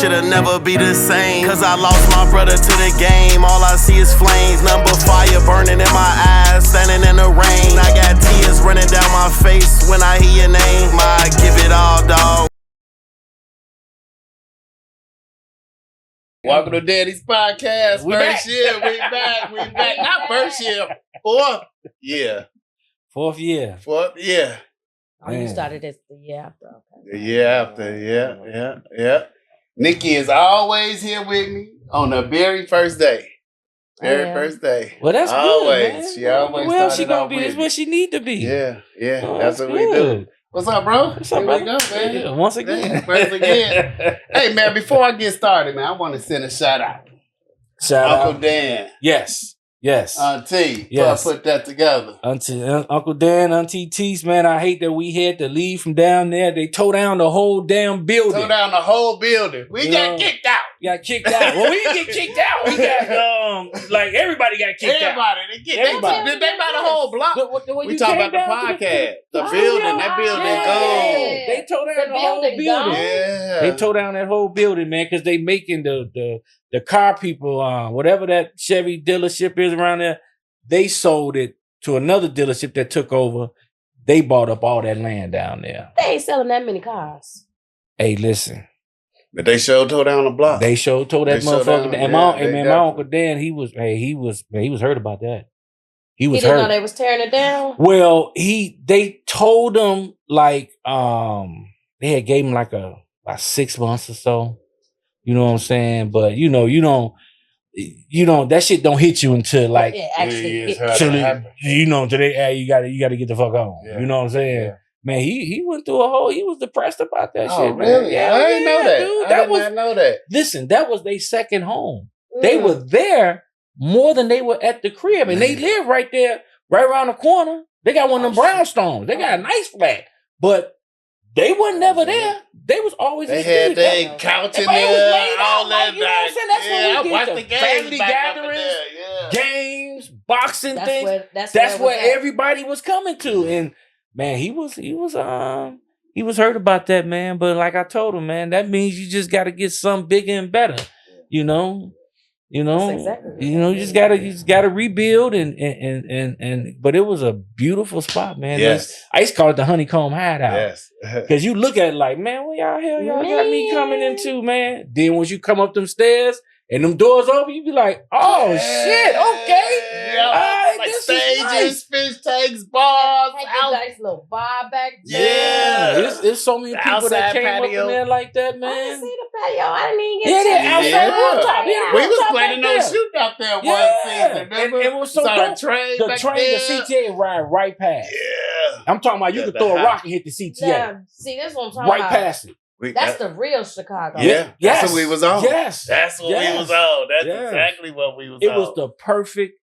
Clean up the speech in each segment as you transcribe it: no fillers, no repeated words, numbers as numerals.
Shit'll never be the same, cause I lost my brother to the game. All I see is flames, nothing but fire burning in my eyes, standing in the rain. I got tears running down my face when I hear your name. I give it all, dog. Welcome to Daddy's Podcast. We First back. year, we back. We back. Not first year, fourth year. Fourth year. Fourth year. Oh, you started this the year after. Okay. The year after, yeah. Nikki is always here with me on the very first day. First day. Well, that's always. good, man. She always Well, she started gonna off be with this me. what she need to be. Yeah. Oh, That's what we good. do. What's up, bro? What's up, Here brother? we go, man. Yeah, once again. Once again. Hey, man, before I get started, man, I want to send a shout out. Shout Uncle out. Dan. Yes. Auntie. Yes. Put that together. Uncle Dan, Auntie Teese, man, I hate that we had to leave from down there. They tore down the whole damn building. Tore down the whole building. We got kicked out. Got kicked out. Well, we didn't get kicked out. We got like everybody got kicked out. Everybody. They buy the whole block. We talking about the podcast. The building. That building gone. They tore down the whole building. Yeah. They tore down that whole building, man, because they making the car people, whatever that Chevy dealership is around there, they sold it to another dealership that took over. They bought up all that land down there. They ain't selling that many cars. Hey, listen. But they tore down the block. They told that They showed motherfucker. down, And my Uncle Dan, he was hurt about that. He was He didn't hurt. know they was tearing it down. Well, they told him like they had gave him like about 6 months or so. You know what I'm saying? But you don't that shit don't hit you until like Actually, till today you gotta get the fuck on. Yeah. You know what I'm saying? Yeah. Man, he went through he was depressed about that Oh, shit, man. really? Yeah, I didn't know that. Dude, I did not know that. listen, that was their second home. They were there more than they were at the crib. And they live right there, right around the corner. They got one of them brownstones. They got a nice flat. But they were never there. They was always They in the had city. their couch in Everybody was there, laid out, all that. like, you know what I'm saying? That's yeah, what we I watched did, the the games family back up in gatherings, there. Yeah. games, boxing That's things. where That's where everybody was coming to. And man, he was hurt about that, man. But like I told him, man, that means you just gotta get something bigger and better. You know, That's exactly you just gotta rebuild and but it was a beautiful spot, man. Yes. I used to call it the honeycomb hideout. Yes. Cause you look at it like, man, what y'all got me coming into, man? Then once you come up them stairs and them doors open, you be like, oh shit, okay. Yeah. All right, Like this stages, is nice. fish tanks, bars, Had out. a nice little bar back there. Yeah. There's so many The people that outside came patio. up in there like that, I didn't man. see the patio. I didn't even get Yeah, a they're chance to outside see it. rooftop. Yeah, We was rooftop planning back on there. shooting out there one Yeah. season. Remember? And it was so Saw dope. the train The back train, there. the CTA ride right past. Yeah. I'm talking about you Yeah, could the throw a high- rock and hit the CTA Now, see, this what I'm talking right about. past it. That's the real Chicago. Yeah. Yes. That's what we was on. Yes. That's what Yes. we was on. That's Yes. exactly what we was It on. was the perfect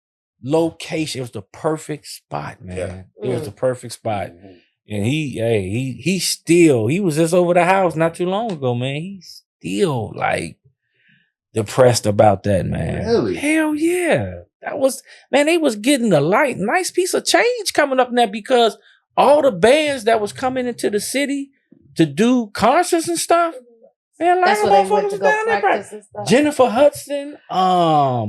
location. It was the perfect spot, man. Yeah. It was the perfect spot. And he was just over the house not too long ago, man. He's still like depressed about that, man. Really? Hell yeah. They was getting a nice piece of change coming up now because all the bands that was coming into the city to do concerts and stuff, man, like That's a where they went motherfuckers to down go there, practice and stuff. Jennifer Hudson, a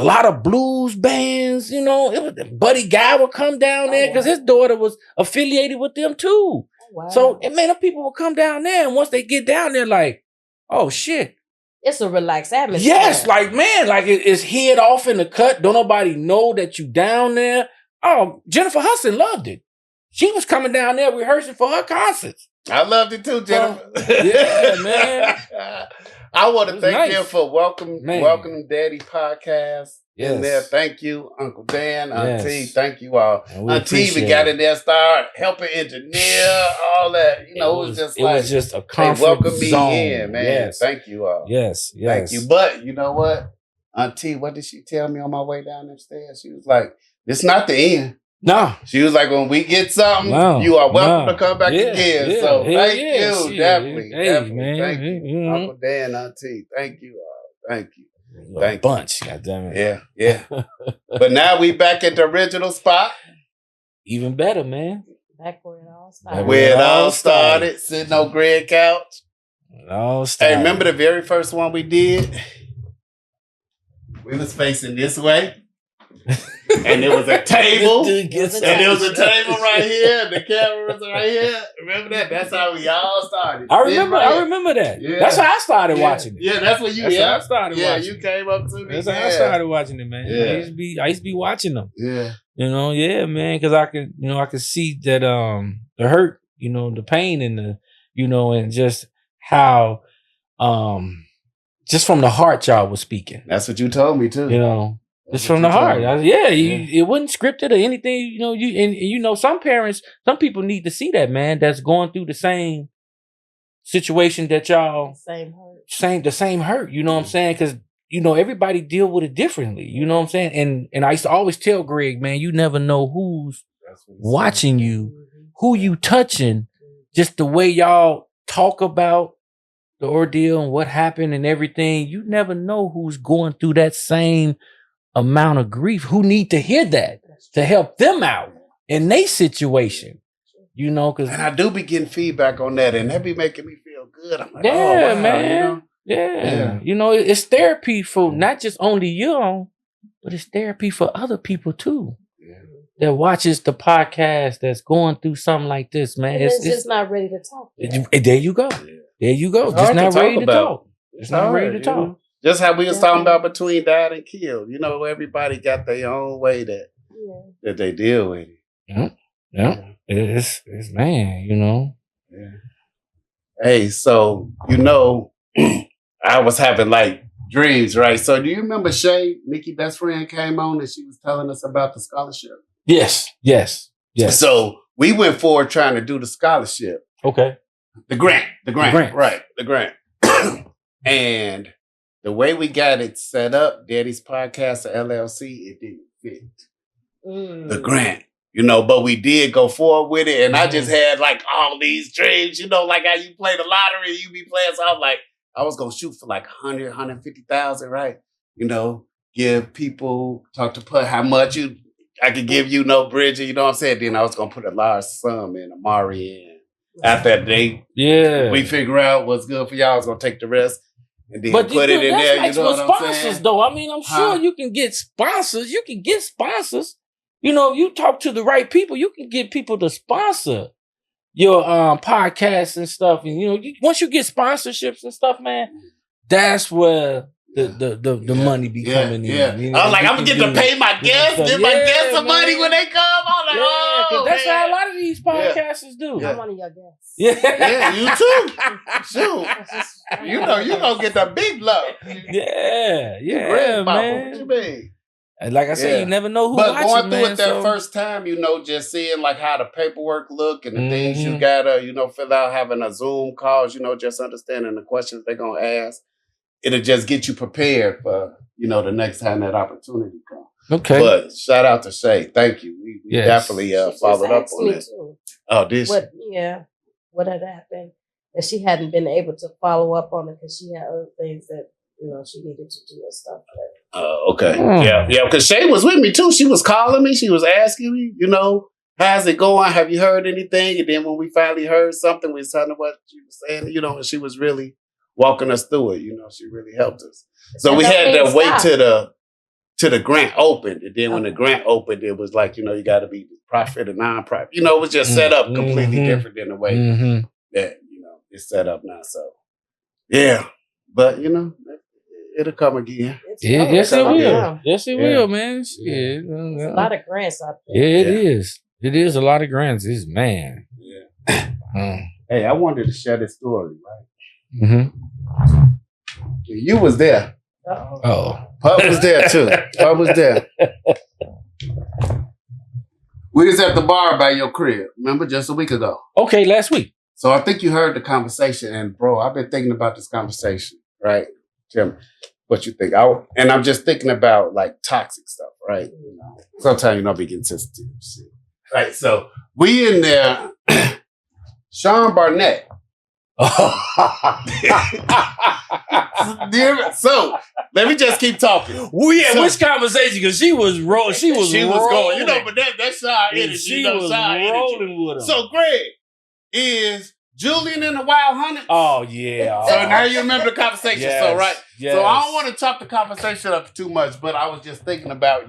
lot of blues bands, it was Buddy Guy would come down there because his daughter was affiliated with them too. Oh, wow. So, man, the people would come down there, and once they get down there, like, oh shit. It's a relaxed atmosphere. Yes, like, man, like it's head off in the cut. Don't nobody know that you down there. Oh, Jennifer Hudson loved it. She was coming down there rehearsing for her concerts. I loved it too, Jennifer. Yeah, man. I want It to was thank nice. them for welcome Daddy podcast in Yes. there. Thank you, Uncle Dan, Auntie. Yes. Thank you all. And we Auntie even appreciate got it. in there, started helping engineer, all that. It was just like just a they comfort welcomed me zone. in, man. Yes. Thank you all. Yes. Thank you. But you know what? Auntie, what did she tell me on my way down them stairs? She was like, "It's not the end." No. She was like, when we get something, No, you are welcome no. to come back Yeah, again. yeah, So hell thank yeah, you. shit. Definitely. Hey, Definitely. man. Thank you. Mhm. Uncle Dan, Auntie. Thank you all. Thank you. A Thank you. bunch, goddammit. Yeah. But now we back at the original spot Even better, man. Back where it all started. Back where it all started, sitting on Greg couch. Oh, Hey, remember the very first one we did? We was facing this way. And there was a table. And there was a table right here. The camera was right here. Remember that? That's how we all started. I remember that. Yeah. That's how I started watching it. Yeah, that's what you. That's yeah, how I started yeah, watching. you came up to me. That's how I started watching it, man. Yeah. I used to be watching them. Yeah. You know, yeah, man, because I could see that the hurt, the pain and the, and just how just from the heart y'all was speaking. That's what you told me too. Just from the heart. It wasn't scripted or anything. Some people need to see that, man, that's going through the same situation that y'all the same hurt. You know what I'm saying? Because everybody deal with it differently. You know what I'm saying? And I used to always tell Greg, man, you never know who's watching you, who you touching, just the way y'all talk about the ordeal and what happened and everything. You never know who's going through that same amount of grief, who need to hear that to help them out in their situation. Because and I do be getting feedback on that, and that be making me feel good. I'm like, yeah, oh, wow, man. Yeah. It's therapy for not just only your own, but it's therapy for other people too. Yeah. That watches the podcast that's going through something like this, man. And it's just not ready to talk. There you go. There you go. Just not ready to talk. It's not ready to talk. Just how we was talking about between died and killed. Everybody got their own way that they deal with it. Yeah. It's man, Yeah. Hey, so I was having like dreams, right? So do you remember Shay, Nikki's best friend, came on and she was telling us about the scholarship? Yes. So we went forward trying to do the scholarship. Okay. The grant. Right, the grant. And the way we got it set up, Daddy's Podcast or LLC, it didn't fit the grant. But we did go forward with it. And I just had like all these dreams, like how you play the lottery, you be playing. So I'm like, I was going to shoot for like 100, 150,000, right? Give people, talk to Putt how much I could give you, Bridget, you know what I'm saying? Then I was going to put a large sum in Amari and after that day, we figure out what's good for y'all. I was going to take the rest. And then put it in there, like what I'm saying? Though. I mean, I'm sure you can get sponsors. You talk to the right people, you can get people to sponsor your podcasts and stuff. And once you get sponsorships and stuff, man, that's where the money be coming in. I was like, I'm gonna get to pay my guests, give my guests some money when they come. I'm like, that's how a lot of these podcasters do. I'm one of your guests. Yeah, you too. Shoot. You gonna get the big love. Yeah, man. What you mean? And like I said, you never know who but watching, going through man, it that first time, just seeing like how the paperwork look and the things you gotta, fill out, having a Zoom calls, just understanding the questions they're gonna ask. It'll just get you prepared for, the next time that opportunity comes. Okay. But shout out to Shay. Thank you. We definitely followed up on it. Oh, did she? What had happened? That she hadn't been able to follow up on it because she had other things that, she needed to do and stuff. Okay. Yeah, because Shay was with me too. She was calling me. She was asking me, how's it going? Have you heard anything? And then when we finally heard something, we was telling her what she was saying, and she was really walking us through it. She really helped us. So we had to wait till the grant opened. And then when the grant opened, it was like, you got to be profit or non-profit. It was just set up completely different than the way that, it's set up now. So, yeah. But, it'll come again. Yes, it will. Yes, it will, man. There's a lot of grants out there. Yeah, it is. It is a lot of grants. Man. Yeah. Hey, I wanted to share this story, right? Mm-hmm. You was there. Oh. Putt was there, too. Putt was there. We was at the bar by your crib, remember, just a week ago. Okay, last week. So I think you heard the conversation, and bro, I've been thinking about this conversation, right? Tell me what you think. I'm just thinking about like toxic stuff, right? Sometimes I be getting sensitive. Shit. Right. So we in there, Sean Barnett. So let me just keep talking. Which conversation? Because she was rolling. She was going. But that's our energy. She was rolling with him. So Greg is Julian and the Wild Hunters. Oh yeah. So now you remember the conversation. Yes, So right. Yes. So I don't want to chop the conversation up too much, but I was just thinking about,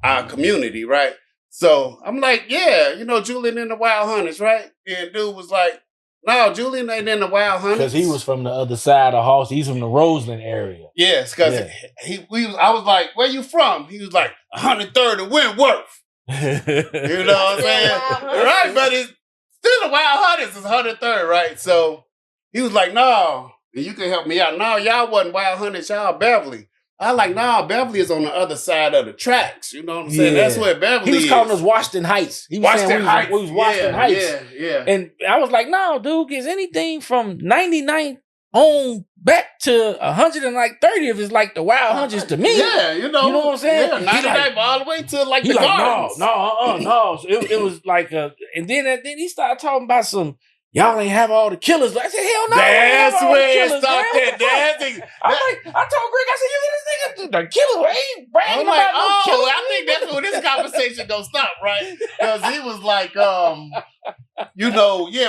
our community, right? So I'm like, yeah, Julian and the Wild Hunters, right? And dude was like, no, Julian ain't in the Wild Hunters. Because he was from the other side of Hoss. He's from the Roseland area. Yes, because I was like, where you from? He was like, 103rd and Wentworth. You know what I'm saying? Right, but it's still the Wild Hunters is 103rd, right? So he was like, no, you can help me out. No, y'all wasn't Wild Hunters, y'all Beverly. I like, nah, Beverly is on the other side of the tracks. You know what I'm saying? Yeah. That's where Beverly is. He was calling us Washington Heights. He was saying we was Washington Heights. Yeah. And I was like, no, dude, is anything from 99 on back to 130th is like the Wild Hunters to me. Yeah, you know what I'm saying? Yeah, 99 all the way to like the Gardens. No. So it was like and then he started talking about some. Y'all ain't have all the killers. I said, hell no. That's where it stopped at. I told Greg, I said, this nigga, the killer ain't bragging about no killers. I think that's where this conversation gonna stop, right? Because he was like,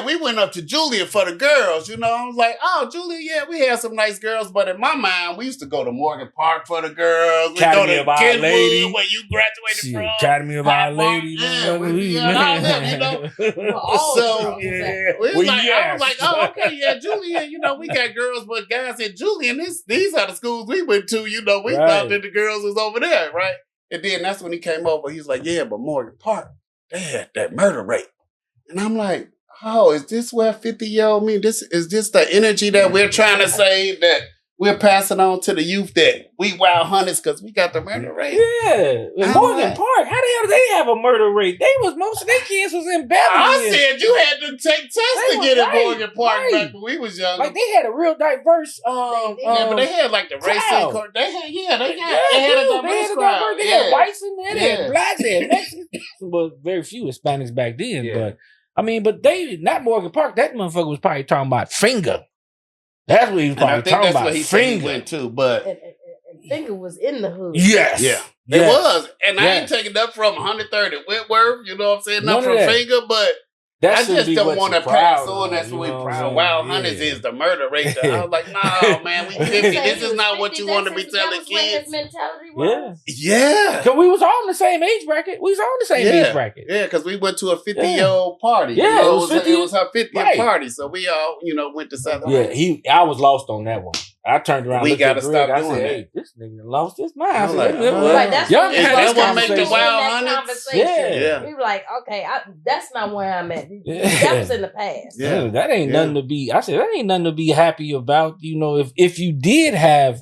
we went up to Julia for the girls. I was like, oh, Julia, we had some nice girls, but in my mind, we used to go to Morgan Park for the girls. We go to Kenwood, where you graduated from. Academy of Our Lady. I was like, oh, okay, yeah, Julia, we got girls, but guys at Julian, these are the schools we went to, we thought that the girls was over there, right? And then that's when he came over, he was like, yeah, but Morgan Park, they had that murder rate. And I'm like, oh, is this where 50-year-old me? Is this the energy that we're trying to say that we're passing on to the youth that we Wild Hunters because we got the murder rate? Yeah. Morgan Park, how the hell do they have a murder rate? Most of their kids was in Beverly. I said you had to take tests to get in Morgan Park back when we was young. Like they had a real diverse but they had like the racing court. They had a diverse crowd. They had whites in there, they had blacks, they had Mexicans. Well, very few Hispanics back then, but they not Morgan Park. That motherfucker was probably talking about Finger. That's what he was probably talking about. That's what he went to, but and Finger was in the hood. Yes, it was, and I ain't taking up from 103rd and Whitworth. You know what I'm saying? Not from Finger, but I just don't want to pass on. That's what we proud. Wild Hunters is the murder rate. I was like, no, man, we 50. This is not what you want to be telling kids. His mentality was. Yeah. Because we was all in the same age bracket. Age bracket. Yeah, because we went to a 50-year-old party. Yeah, it was her 50th party. So we all, went to Southern. Yeah, I was lost on that one. I turned around. We gotta stop doing that. Hey, this nigga lost his mind. That's what make the Wild Hunters. Yeah. We were like, okay, that's not where I'm at. That was in the past. Yeah, that ain't nothing to be. I said that ain't nothing to be happy about. If you did have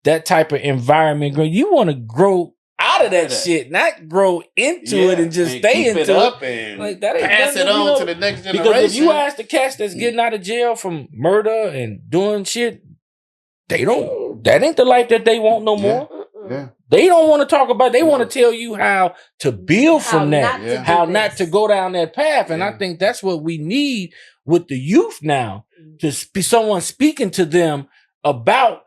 that type of environment, you want to grow out of that shit, not grow into it and just stay into it. And like that ain't pass it on to the next generation. Because if you ask the cats that's getting out of jail from murder and doing shit, that ain't the life that they want no more. Yeah. They don't want to talk about, they want to tell you how to build from that, how not to go down that path. And I think that's what we need with the youth now, to be someone speaking to them about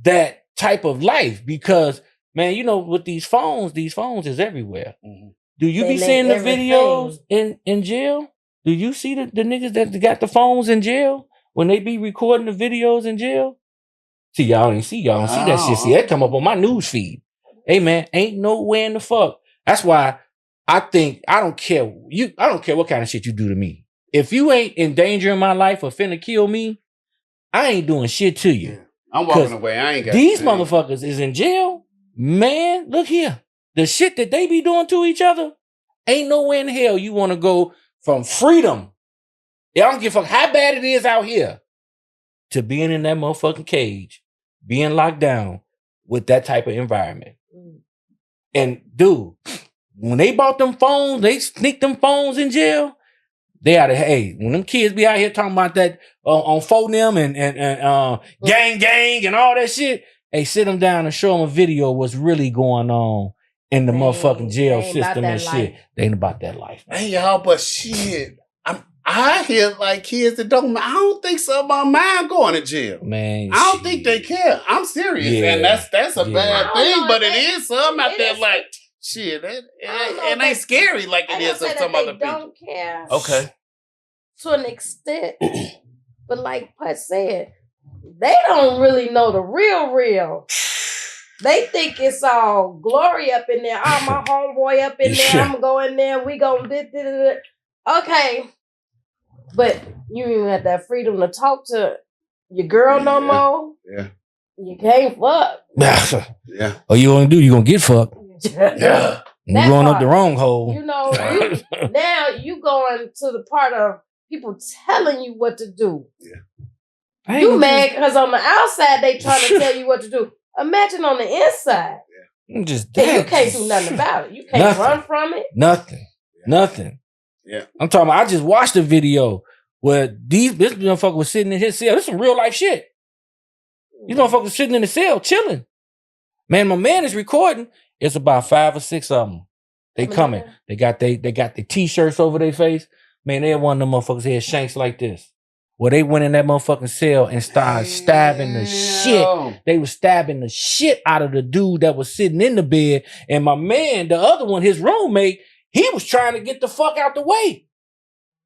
that type of life. Because, man, with these phones is everywhere. Mm-hmm. Do you be seeing the videos in jail? Do you see the niggas that got the phones in jail when they be recording the videos in jail? See, y'all don't see that shit. See, that come up on my news feed. Hey, man, ain't nowhere in the fuck. That's why I think I don't care what kind of shit you do to me. If you ain't endangering my life or finna kill me, I ain't doing shit to you. Yeah. I'm walking away. I ain't got these motherfuckers is in jail. Man, look here. The shit that they be doing to each other, ain't nowhere in hell you want to go from freedom. I don't give a fuck how bad it is out here to being in that motherfucking cage, being locked down with that type of environment. And dude, when they bought them phones, they sneaked them phones in jail. They oughta, when them kids be out here talking about that on Phonem and gang and all that shit, sit them down and show them a video of what's really going on in the motherfucking jail system and shit. They ain't about that life. Man. Hey, y'all, but shit. I hear like kids that I don't think some of my mind going to jail. Man, I don't think they care. I'm serious. Yeah. And that's a bad thing, but it is some out there like, shit, it ain't scary like it is of some other people. Don't care. Okay. to an extent. But like Putt said, they don't really know the real. They think it's all glory up in there. Oh, my homeboy up in there. I'm going in there. We going to... Okay. But you even have that freedom to talk to your girl no more. Yeah. You can't fuck. Yeah. What you gonna do? You gonna get fucked. Yeah. You going up the wrong hole. You know, now you going to the part of people telling you what to do. Yeah. You mad because on the outside they trying to tell you what to do. Imagine on the inside. I'm just you can't do nothing about it. You can't run from it. Nothing. Yeah. I'm talking about, I just watched a video where this motherfucker was sitting in his cell. This is some real life shit. These motherfuckers sitting in the cell chilling. Man, my man is recording. It's about 5 or 6 of them. They coming. They got the t-shirts over their face. Man, they one of them motherfuckers had shanks like this. Well, they went in that motherfucking cell and started stabbing the shit. They was stabbing the shit out of the dude that was sitting in the bed. And my man, the other one, his roommate, he was trying to get the fuck out the way.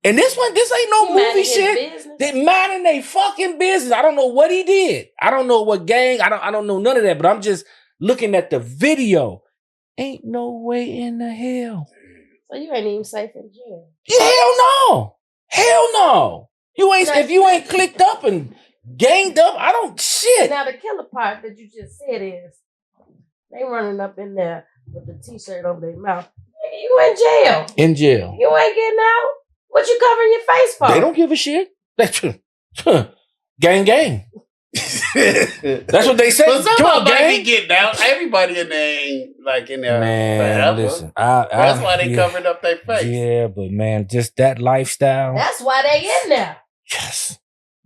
And this ain't no movie shit. They minding they fucking business. I don't know what he did. I don't know what gang. I don't know none of that. But I'm just looking at the video. Ain't no way in the hell. So you ain't even safe in jail. Hell no. You ain't if you ain't clicked up and ganged up. I don't shit. Now the killer part that you just said is they running up in there with the t-shirt over their mouth. You in jail. In jail. You ain't getting out. What you covering your face for? They don't give a shit. Gang. That's what they say. But somebody be getting out. Everybody in there ain't like in there. Man, listen. That's why they covered up their face. Yeah, but man, just that lifestyle. That's why they in there. Yes.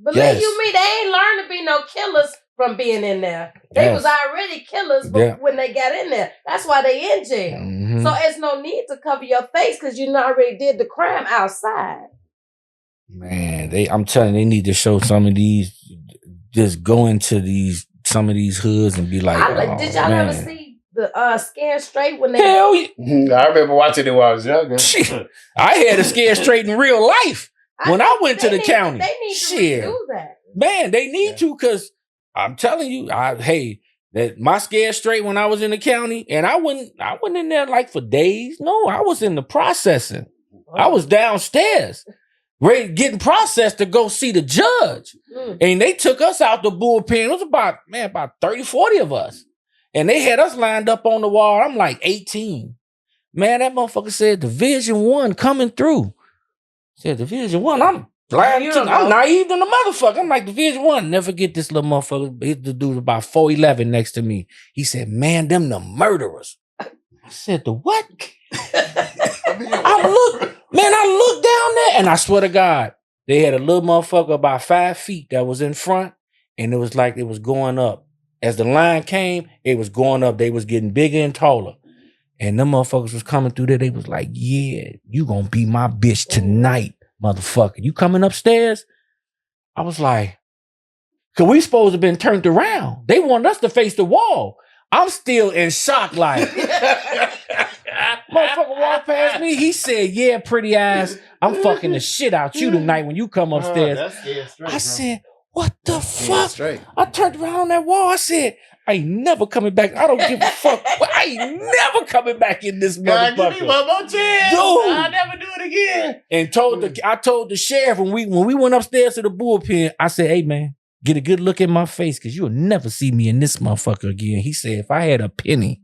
Believe you me, they ain't learned to be no killers from being in there. They was already killers when they got in there. That's why they in jail. Mm-hmm. So it's no need to cover your face because you already did the crime outside. Man, I'm telling you, they need to show some of these, just go into some of these hoods and be like, did y'all ever see the Scared Straight when they... Hell yeah. I remember watching it when I was younger. I had a Scared Straight in real life when I went to the county. They need to do that. Man, they need to, because I'm telling you, that my Scared Straight when I was in the county, and I went in there like for days. No, I was in the processing. I was downstairs, ready, getting processed to go see the judge. And they took us out the bullpen. It was about 30, 40 of us. And they had us lined up on the wall. I'm like 18. Man, that motherfucker said Division 1 coming through. Said Division 1, I'm naive than the motherfucker. I'm like, Division 1. Never forget this little motherfucker. The dude was about 4'11" next to me. He said, man, them the murderers. I said, the what? I looked down there, and I swear to God, they had a little motherfucker about 5 feet that was in front, and it was like it was going up. As the line came, it was going up. They was getting bigger and taller. And them motherfuckers was coming through there. They was like, yeah, you gonna be my bitch tonight, motherfucker. You coming upstairs? I was like, because we supposed to have been turned around. They wanted us to face the wall. I'm still in shock, like, motherfucker walked past me. He said, yeah, pretty ass, I'm fucking the shit out you tonight when you come upstairs. I said, what the fuck? I turned around on that wall. I said, I ain't never coming back. I don't give a fuck. I ain't never coming back in this motherfucker. Give me one more chance. Dude. I'll never do it again. And I told the sheriff when we went upstairs to the bullpen, I said, hey man, get a good look at my face because you'll never see me in this motherfucker again. He said, if I had a penny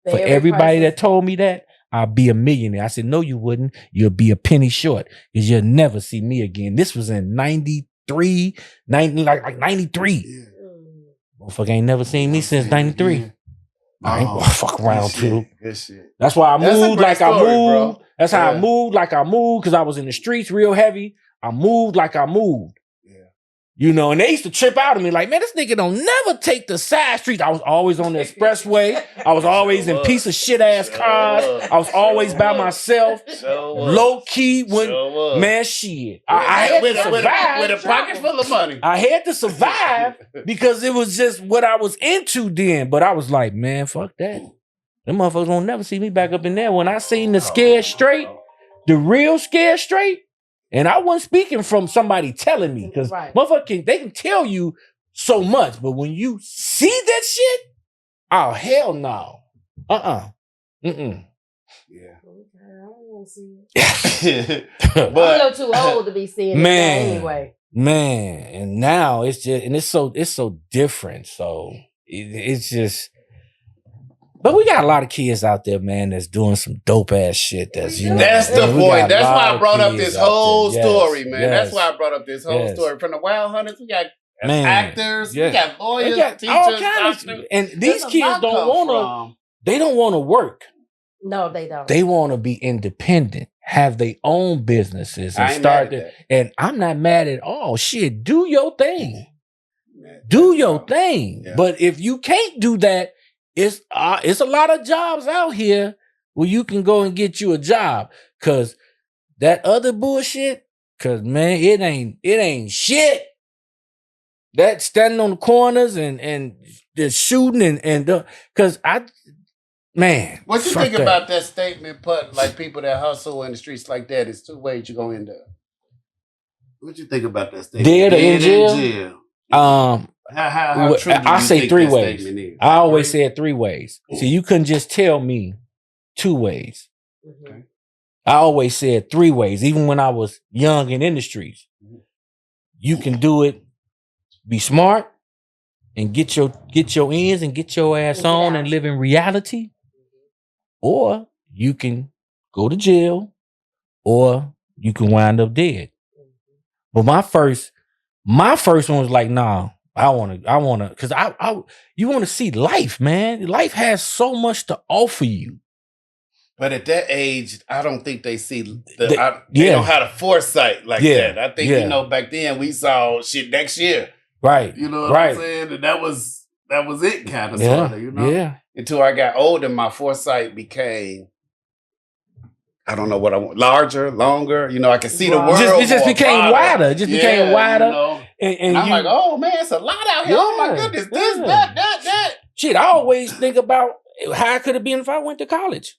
for everybody that told me that, I'll be a millionaire. I said, no, you wouldn't. You'll be a penny short because you'll never see me again. This was in 93. Yeah. Motherfucker ain't never seen me since 93. I ain't gonna fuck around too. That's why I moved like I moved. Bro. That's how I moved like I moved because I was in the streets real heavy. I moved like I moved. You know, and they used to trip out of me like, man, this nigga don't never take the side streets. I was always on the expressway. I was always in piece of shit ass cars. I was always by myself. Low key man, shit. I had to survive. With a pocket full of money. I had to survive because it was just what I was into then. But I was like, man, fuck that. Them motherfuckers won't never see me back up in there. When I seen the Scared Straight, the real Scared Straight, And I wasn't speaking from somebody telling me, because motherfucker, they can tell you so much, but when you see that shit, oh hell no. Mm-mm. Yeah. Okay, I don't want to see it. But I'm a little too old to be seeing it anyway. Man, and now it's just, and it's so different. So it's just, but we got a lot of kids out there, man, that's doing some dope ass shit. That's the point. That's why I brought up this whole story, man. That's why I brought up this whole story. From the Wild Hunters, we got actors, we got lawyers, teachers, doctors, and these kids don't want to work. No, they don't. They want to be independent, have their own businesses, and start it. And I'm not mad at all. Shit, do your thing. Do your thing. Yeah. But if you can't do that, it's a lot of jobs out here where you can go and get you a job. Cause that other bullshit, cause man, it ain't shit. That standing on the corners and just shooting and cause man. What you think about that statement, Putt? Like people that hustle in the streets like that, it's two ways you're gonna end up. What you think about that statement? Dead or in jail? How true I say 3 ways. I always said 3 ways. So you couldn't just tell me 2 ways. Okay. I always said 3 ways, even when I was young and in the streets. You can do it, be smart, and get your ends and get your ass on and live in reality. Or you can go to jail, or you can wind up dead. But my first one was like, nah, I wanna, because you want to see life, man. Life has so much to offer you. But at that age, I don't think they see they don't have the foresight like that. I think back then we saw shit next year, right? You know what I'm saying? And that was it, kind of sort of, you know. Yeah. Until I got older, my foresight became, I don't know what I want, larger, longer. You know, I can see the world. It just became wider. It just became wider. You know? And I'm like, oh man, it's a lot out here. Oh my goodness, this, that. Shit, I always think about how I could have been if I went to college.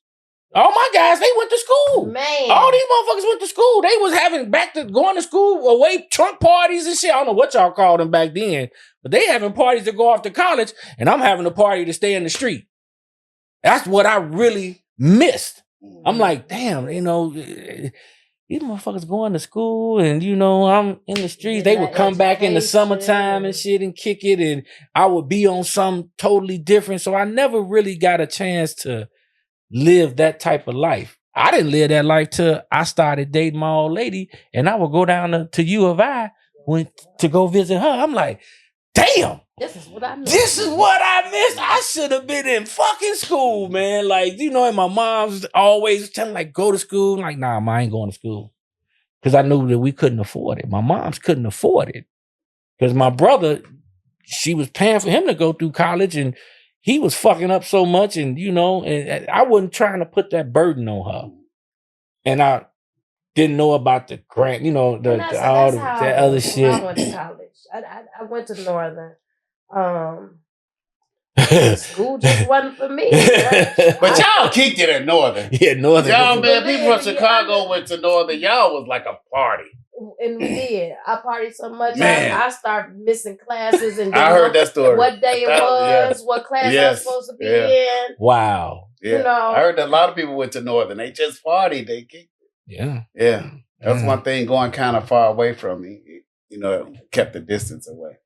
All my guys, they went to school. Man. All these motherfuckers went to school. They was having going to school away trunk parties and shit. I don't know what y'all called them back then, but they having parties to go off to college, and I'm having a party to stay in the street. That's what I really missed. I'm like, damn, you know, these motherfuckers going to school, and you know, I'm in the streets. They would come back in the summertime and shit and kick it, and I would be on something totally different. So I never really got a chance to live that type of life. I didn't live that life till I started dating my old lady, and I would go down to U of I to go visit her. I'm like, damn, this is what I missed. I should have been in fucking school, man. Like, you know, and my mom's always telling like, go to school. I'm like, nah, I ain't going to school. Because I knew that we couldn't afford it. My mom's couldn't afford it. Because my brother, she was paying for him to go through college, and he was fucking up so much, and you know, and I wasn't trying to put that burden on her. And I didn't know about the grant, you know, that other shit. I went to college. I went to Northern. School just wasn't for me. But y'all kicked it at Northern. Yeah, Northern. Y'all, man, people from Chicago went to Northern. Y'all was like a party. And we did. I partied so much. I started missing classes. And I heard that story. What day it was, what class I was supposed to be in. Wow. Yeah. You know, I heard that a lot of people went to Northern. They just partied. They kicked it. Yeah. Yeah. That's one thing going kind of far away from me. You know, kept the distance away.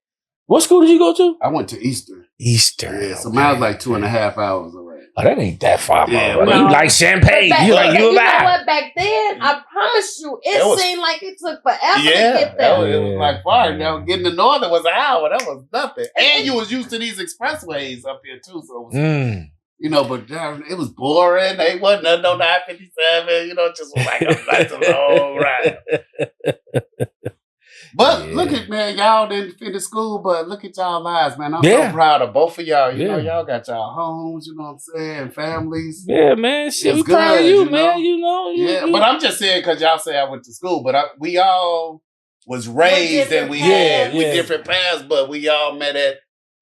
What school did you go to? I went to Eastern. Yeah, so mine was like 2.5 hours away. Oh, that ain't that far. Yeah, you like Champagne. You like you know what? Back then, I promise you, it seemed like it took forever to get there. It was like far. Now getting to Northern was an hour. That was nothing. And you was used to these expressways up here too. So it was, you know, but it was boring. They wasn't no 957. You know, it just was like a long ride. But look at, man, y'all didn't finish school, but look at y'all lives, man. I'm so proud of both of y'all. You know, y'all got y'all homes, you know what I'm saying, families. Yeah, man. Shit, we proud of you, man. You know. But I'm just saying because y'all say I went to school, but we all was raised and we different paths, but we all met at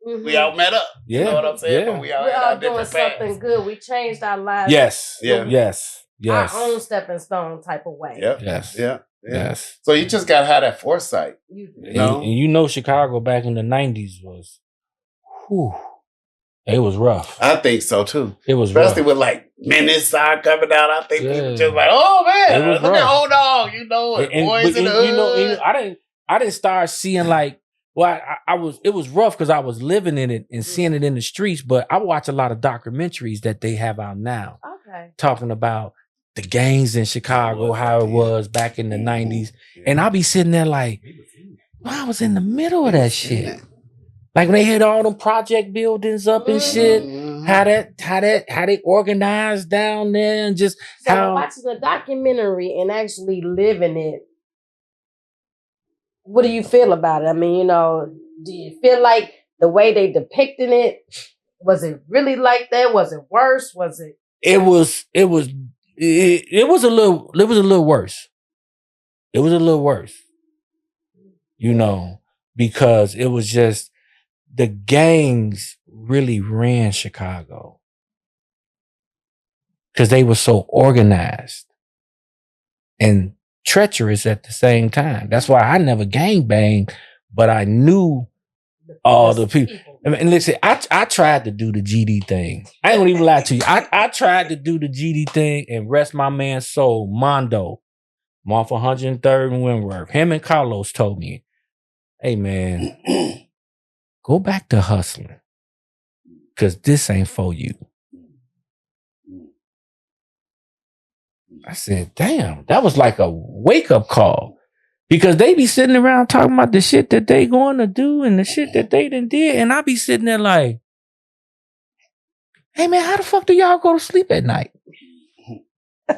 we all met up. Yeah. You know what I'm saying? Yeah. But we all doing something good. We changed our lives. Yes. Yeah. Yes. Our own stepping stone type of way. Yep. Yes. Yeah. Yes. So you just gotta have that foresight. And Chicago back in the 90s was, whew, it was rough. I think so too. It was especially rough. with like Menace side coming out. I think people just like, oh man, look at Old Dog, boys in the hood. I didn't start seeing like, well, it was rough because I was living in it and seeing it in the streets, but I watch a lot of documentaries that they have out now. Okay. Talking about the gangs in Chicago, how it was back in the 90s. And I'll be sitting there like, well, I was in the middle of that shit. Like when they had all them project buildings up and shit, how they organized down there and just watching the documentary and actually living it. What do you feel about it? I mean, do you feel like the way they depicted it, was it really like that? Was it worse? Was it? It was a little worse. It was a little worse. Because it was just the gangs really ran Chicago. Because they were so organized and treacherous at the same time. That's why I never gangbanged, but I knew all the people. And listen, I tried to do the GD thing. I ain't gonna even lie to you. I tried to do the GD thing and rest my man's soul, Mondo, off 103rd and Wentworth. Him and Carlos told me, hey man, go back to hustling. Cause this ain't for you. I said, damn, that was like a wake-up call. Because they be sitting around talking about the shit that they going to do and the shit that they done did. And I be sitting there like, hey man, how the fuck do y'all go to sleep at night? They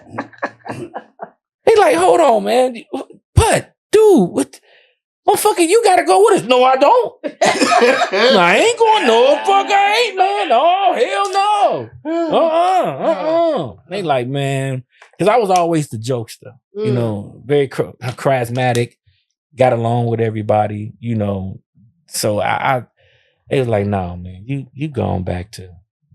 like, hold on, man. Putt, dude, what? Motherfucker, you gotta go with us. No, I don't. No, I ain't going. No, fuck, I ain't, man. Oh, hell no. They like, man, because I was always the jokester, very charismatic, got along with everybody, So they was like, no, man, you going back to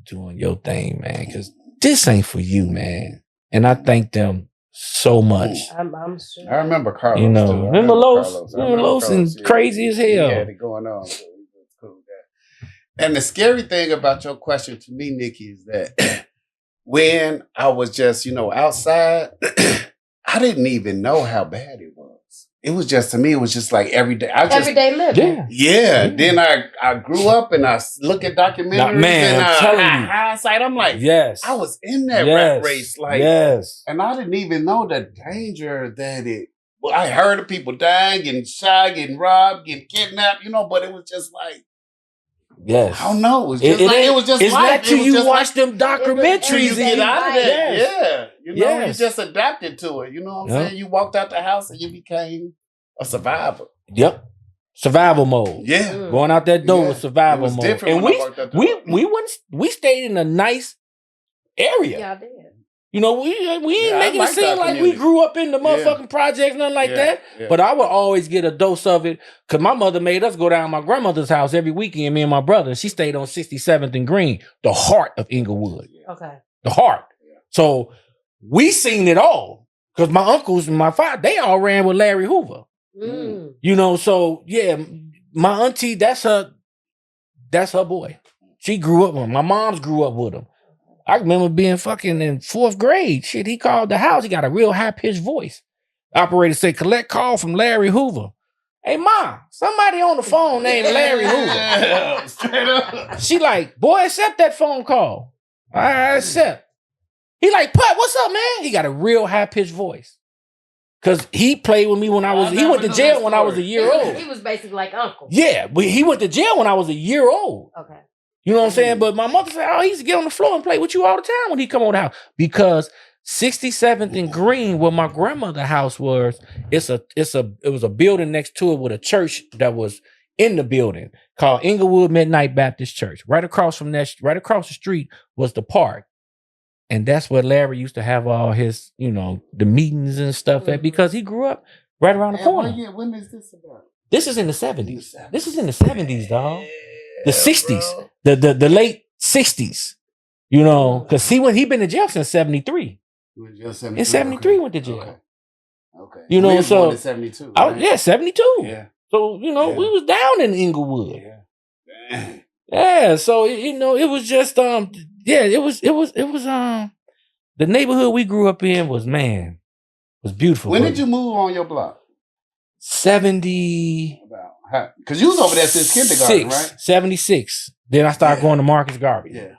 doing your thing, man, because this ain't for you, man. And I thank them so much. I'm sure. I remember Carlos. Too. Remember Los and crazy as hell. He had it going on. So he was cool with that. And the scary thing about your question to me, Nikki, is that when I was just, outside, I didn't even know how bad it was. It was just, to me, it was just like every day. Everyday living. Yeah. Then I grew up and I look at documentaries and hindsight, I'm like, yes, I was in that rat race. Yes. And I didn't even know the danger that I heard of people dying, getting shot, getting robbed, getting kidnapped, but it was just like, yes. I don't know. It was just it was just it's life. Not till you watch them documentaries you get out of that. Yes. Yeah. You just adapted to it. You know what I'm saying? You walked out the house and you became a survivor. Yep. Survival mode. Yeah. Going out that door with survival mode. And we stayed in a nice area. Yeah, I did. We ain't making it seem like we grew up in the motherfucking projects, nothing like that. Yeah. But I would always get a dose of it because my mother made us go down to my grandmother's house every weekend, me and my brother. And she stayed on 67th and Green, the heart of Inglewood. Okay. The heart. Yeah. So we seen it all because my uncles and my father, they all ran with Larry Hoover. So yeah, my auntie, that's her boy. She grew up with him. My mom's grew up with him. I remember being fucking in 4th grade. Shit, he called the house. He got a real high-pitched voice. Operator said, collect call from Larry Hoover. Hey, Ma, somebody on the phone named Larry Hoover. Straight up. She like, boy, accept that phone call. I accept. He like, Putt, what's up, man? He got a real high-pitched voice. Because he played with me when he went to jail when I was a year old. He was basically like uncle. Yeah, but he went to jail when I was a year old. Okay. You know what I'm saying? But my mother said, he used to get on the floor and play with you all the time when he come over the house. Because 67th and Green, where my grandmother's house was, it was a building next to it with a church that was in the building called Inglewood Midnight Baptist Church. Right across the street was the park. And that's where Larry used to have all his, the meetings and stuff at, because he grew up right around the corner. When is this about? This is in the 70s. This is in the 70s, dog. The 60s, the late 60s, because he been in jail since 73. In 73 went to jail. Okay. Okay. You know, we so 72. Right? Yeah, 72. Yeah. So we was down in Inglewood. Yeah. Yeah. So it was just it was the neighborhood we grew up in was beautiful. When did you move on your block? 70. Because you was over there since kindergarten, right? 76. Then I started going to Marcus Garvey. Yeah.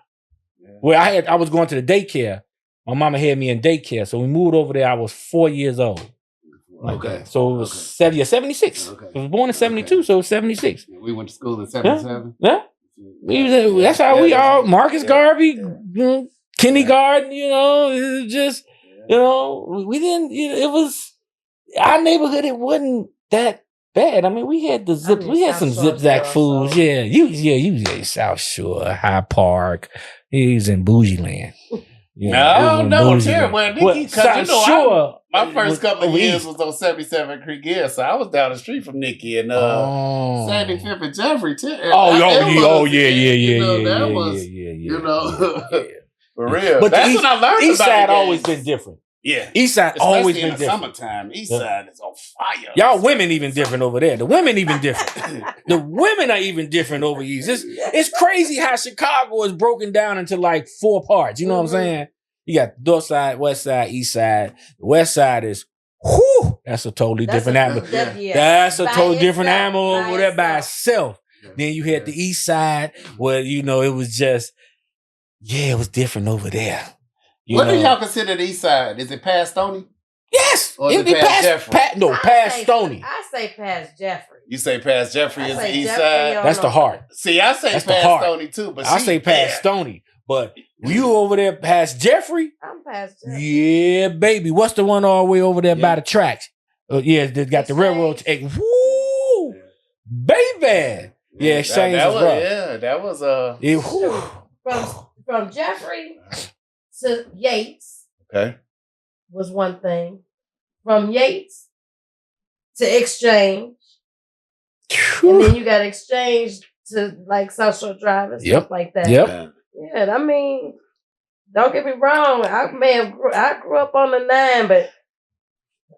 Well, I was going to the daycare. My mama had me in daycare, so we moved over there. I was 4 years old. Okay. So it was 76. Okay. I was born in 72, so it was 76. We went to school in 77. Yeah. That's how we all Marcus Garvey, kindergarten. It was just we didn't. It was our neighborhood. It wasn't that bad. I mean, we had the zip. We had some Zip Zap foods. Yeah, you South Shore, High Park. He was in bougie land. No, Nikki, because my first couple of years East. was on 77 Creek Hill, so I was down the street from Nikki and 75th and Jeffrey too. Yeah. For real. But that's what I learned. East about side the always games. been different. Yeah, East side especially always in been the different. Summertime, East side is on fire. Y'all women even different over there. The women even different. The women are even different over East. It's crazy how Chicago is broken down into like 4 parts. You know what I'm saying? You got North side, West side, East side. The West side is, that's a totally different animal. That's a totally different animal over there by itself. Then you had the East side where, it was just, it was different over there. What do y'all consider the East side? Is it past Stony? Yes. Or is it past Jeffrey? Past Stony. I say past Jeffrey. You say past Jeffrey is the East side? That's the heart. See, I say That's past Stony too, but I say past Stony. But you over there past Jeffrey? I'm past Jeffrey. Yeah, baby. What's the one all the way over there by the tracks? They got the railroad. Woo! Baby. Yeah, Exchange is rough. Yeah, that was From Jeffrey to Yates. Okay. Was one thing. From Yates to Exchange. And then you got Exchange to like South Shore Drive and stuff like that. Yep. Yeah, I mean, don't get me wrong. I grew up on the 9, but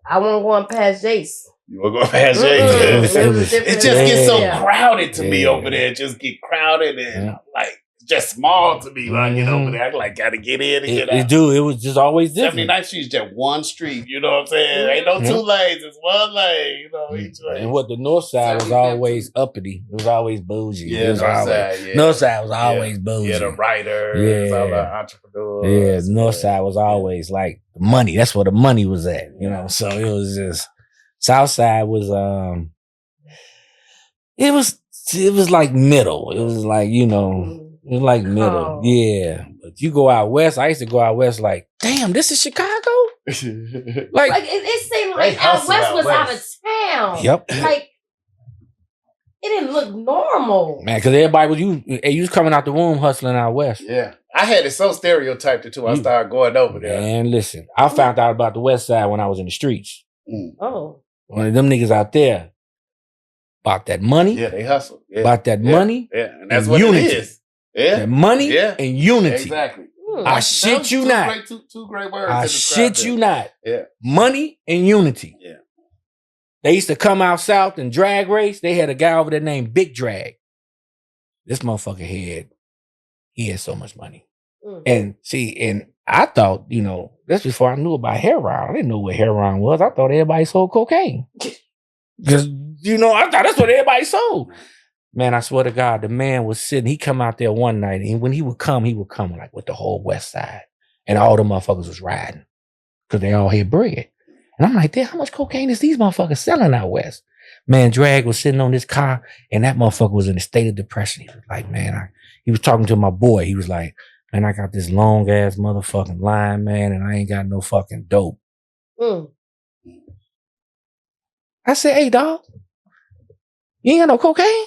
I wasn't going past Jace. You were going past Jace. It just gets so crowded to me over there. It just get crowded and like just small to me. Like over there, I gotta get in and get out. It was just always different. 79th Street's just one street. You know what I'm saying? Ain't no 2 lanes. It's 1 lane. Each way. And what the North side was always uppity. It was always bougie. Yeah, North side was always bougie. Yeah, the writers, all the entrepreneurs. Yeah, the North side was always like the money. That's where the money was at. So it was just South side was it was like middle. It was like it was like middle. Yeah. But you go out west, I used to go out west like, damn, this is Chicago? Like it seemed like out west was out of town. Yep. Like it didn't look normal. Man, because everybody was you was coming out the womb hustling out west. Yeah. I had it so stereotyped until I started going over there. And listen, I found out about the west side when I was in the streets. Oh. One of them niggas out there about that money. Yeah, they hustle. Yeah. About that money. Yeah, and that's what unity. It is. Yeah. That money and unity. Exactly. I shit you not. Two great words. I shit you not. Yeah. Money and unity. Yeah. They used to come out south and drag race. They had a guy over there named Big Drag. This motherfucker he had so much money. And I thought, that's before I knew about heroin. I didn't know what heroin was. I thought everybody sold cocaine. Because, I thought that's what everybody sold. Man, I swear to God, the man was sitting. He come out there one night, and when he would come like with the whole west side. And all the motherfuckers was riding because they all had bread. And I'm like, damn, how much cocaine is these motherfuckers selling out west? Man, Drag was sitting on this car, and that motherfucker was in a state of depression. He was like, man, he was talking to my boy. He was like, man, I got this long ass motherfucking line, man, and I ain't got no fucking dope. I said, hey, dog, you ain't got no cocaine?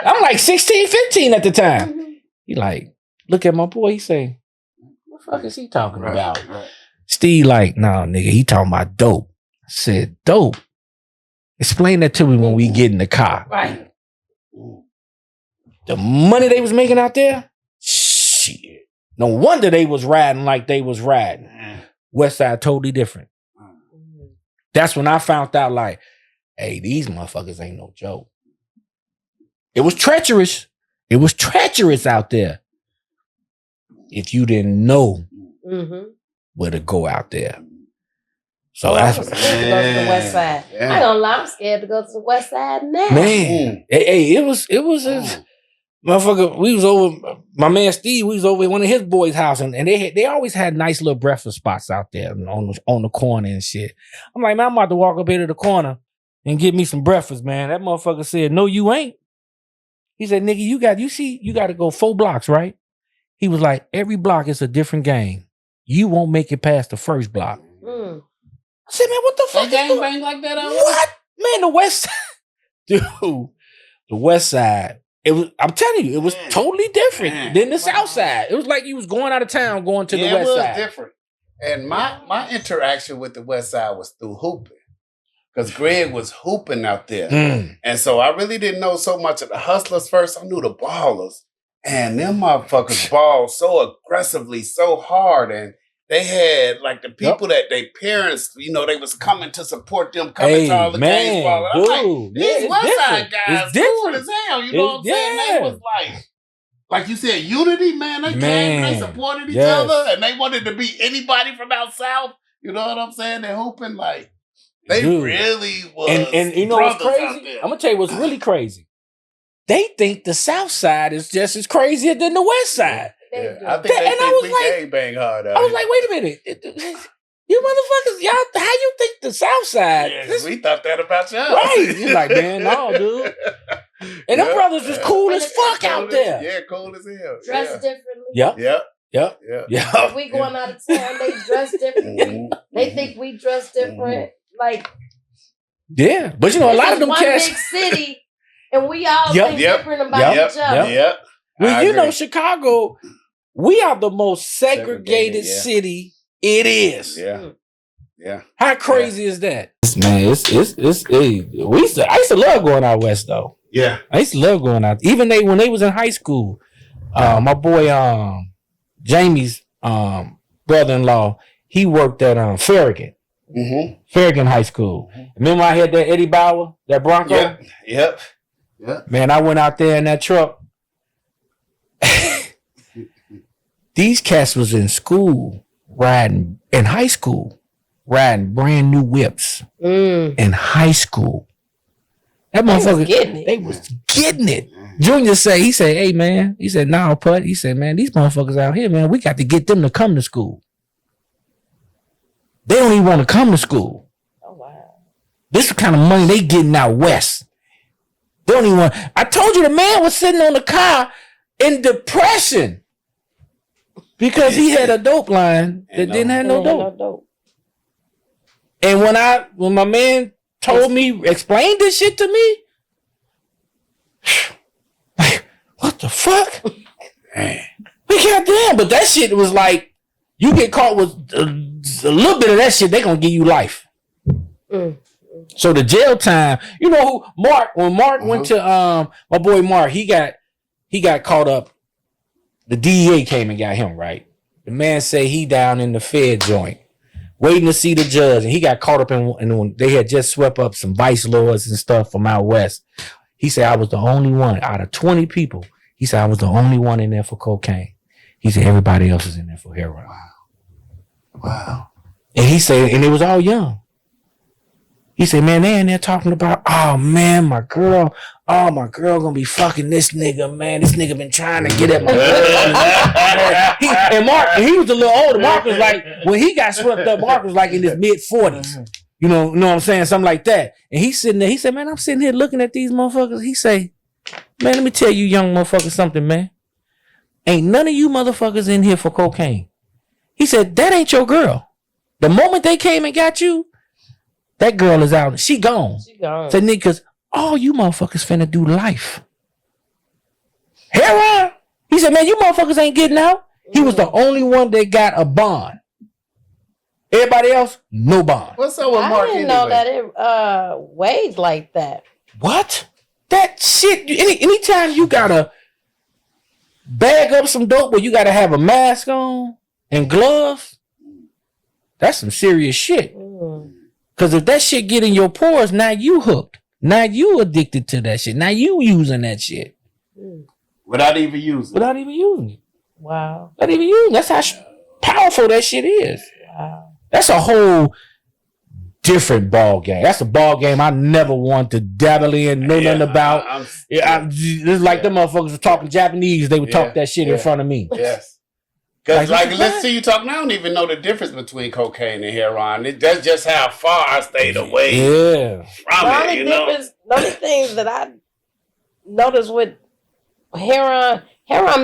I'm like 16, 15 at the time. He like, look at my boy. He say, what the fuck is he talking about? Right. Steve like, nah, nigga, he talking about dope. I said, dope? Explain that to me when we get in the car. Right. The money they was making out there? Shit. No wonder they was riding like they was riding. West side totally different. That's when I found out, like, hey, these motherfuckers ain't no joke. It was treacherous. It was treacherous out there. If you didn't know where to go out there. So that's I'm scared to go to the West Side. I ain't gonna lie, I'm scared to go to the West Side now. Man, hey, it was motherfucker. We was over, my man Steve. We was over at one of his boys' house, and they always had nice little breakfast spots out there on the corner and shit. I'm like, man, I'm about to walk up here to the corner and get me some breakfast, man. That motherfucker said, no, you ain't. He said, nigga, you got to go 4 blocks, right? He was like, every block is a different game. You won't make it past the first block. I said, man, what the fuck? Gang bang like that? What? Man, the West Side. Dude, the West Side. I'm telling you, it was totally different than the South Side. It was like you was going out of town going to the West Side. It was different. And my interaction with the West Side was through hooping. Because Greg was hooping out there. And so I really didn't know so much of the hustlers first. I knew the ballers. And them motherfuckers ball so aggressively, so hard. And they had like the people that their parents, you know, they was coming to support them, coming to all the games balling. I'm like, these West Side guys cool as hell. You know what I'm saying? They was like you said, unity, man. They came and they supported each other and they wanted to beat anybody from out south. You know what I'm saying? They're hooping like they really was. And you know what's crazy? I'm gonna tell you what's really crazy. They think the South Side is just as crazier than the West Side. Yeah, I think they think we gang bang hard. I was like, wait a minute. You motherfuckers, y'all, how you think the South Side? We thought that about y'all. Right. You're like, man, no, dude. And them brothers was cool as fuck out there. Yeah, cool as hell. Dress differently. Yep. If we going out of town, they dress different. They think we dress different. Like, yeah. But you know, a lot of them cats. Big city, and we all think different about each other. Yep. Well, you know, Chicago, we are the most segregated city it is. Yeah. How crazy is that? Man, it's I used to love going out west though. Yeah. I used to love going out. Even when they was in high school, my boy Jamie's brother-in-law, he worked at Farragut. Farragut High School. Remember I had that Eddie Bauer, that Bronco? Yep. Man, I went out there in that truck. These cats was in school riding, in high school, riding brand new whips in high school. That motherfucker, they was getting it. Junior he said, hey man, he said, nah, Putt. He said, man, these motherfuckers out here, man, we got to get them to come to school. They don't even want to come to school. Oh wow. This is the kind of money they getting out west. They don't even want. I told you the man was sitting on the car in depression because he had a dope line that didn't have no dope. And when my man told me, explained this shit to me, like, what the fuck? We goddamn, but that shit was like, you get caught with a little bit of that shit, they gonna give you life. So the jail time, you know who Mark, when Mark went to my boy Mark, he got caught up. The DEA came and got him, right? The man say he down in the Fed joint, waiting to see the judge, and he got caught up in they had just swept up some vice lords and stuff from out west. He said, I was the only one out of 20 people. He said, I was the only one in there for cocaine. He said, everybody else is in there for heroin. Wow. And he said, and it was all young. He said, man, they in there talking about, oh man, my girl gonna be fucking this nigga, man. This nigga been trying to get at my girl. He was a little older. Mark was like, when he got swept up, Mark was like in his mid-40s. You know what I'm saying? Something like that. And he's sitting there, he said, man, I'm sitting here looking at these motherfuckers. He say, man, let me tell you young motherfuckers something, man. Ain't none of you motherfuckers in here for cocaine. He said, that ain't your girl. The moment they came and got you, that girl is out. She gone. Said niggas, all you motherfuckers finna do life. Heroin. He said, man, you motherfuckers ain't getting out. He was the only one that got a bond. Everybody else, no bond. What's up with Mark? I didn't know that it weighed like that. What? That shit. Anytime you gotta bag up some dope where you gotta have a mask on and gloves, that's some serious shit. Because if that shit get in your pores, now you hooked. Now you addicted to that shit. Now you using that shit. Without even using it. Wow. Without even using it. That's how powerful that shit is. Wow. That's a whole different ball game. That's a ball game I never want to dabble in, know nothing about. It's like them motherfuckers were talking Japanese. They would talk that shit in front of me. Yes. Because, let's see you talking. I don't even know the difference between cocaine and heroin. That's just how far I stayed away from it, The only things that I noticed with heroin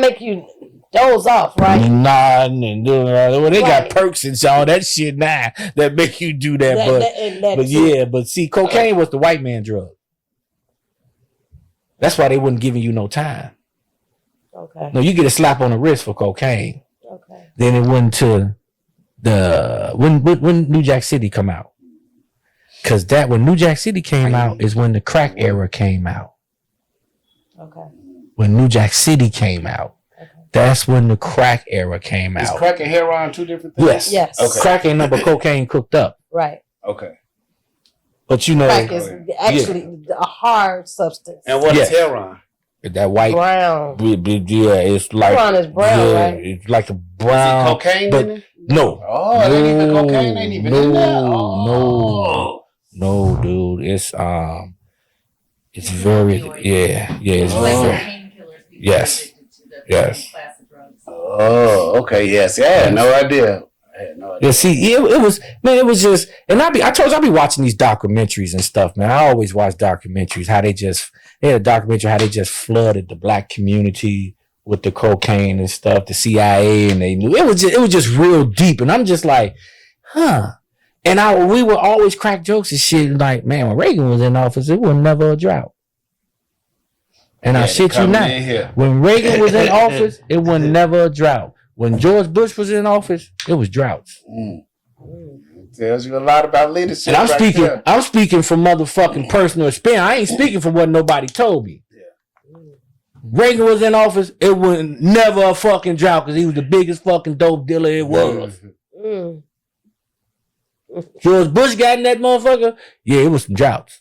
make you doze off, right? Nah, they got perks and all that shit now that make you do that. But see, cocaine was the white man drug. That's why they wasn't giving you no time. Okay. No, you get a slap on the wrist for cocaine. Okay. Then it went to when New Jack City come out. Cause when New Jack City came out is when the crack era came out. Okay. When New Jack City came out. That's when the crack era came out. Is crack and heroin two different things? Yes. Okay. Crack ain't number cocaine cooked up. Right. Okay. But you know, crack is actually a hard substance. And what is heroin? That white brown. It's like heroin is brown, right? It's like a brown. Is it cocaine in it? No. Oh, it ain't even cocaine. Ain't even in there. No, dude. It's very It's very yes. Oh, okay, yes. Yeah, I had no idea. Yeah, see, it was just, and I told you I be watching these documentaries and stuff, man. I always watch documentaries. They had a documentary how they just flooded the black community with the cocaine and stuff, the CIA, and they knew it was just real deep. And I'm just like, huh. And we would always crack jokes and shit like, man, when Reagan was in office, it was never a drought. And I shit you not. When Reagan was in office, it was never a drought. When George Bush was in office, it was droughts. Tells you a lot about leadership. And I'm speaking from motherfucking personal experience. I ain't speaking from what nobody told me. Reagan was in office, it was never a fucking drought because he was the biggest fucking dope dealer it was. George Bush got in that motherfucker, it was some droughts.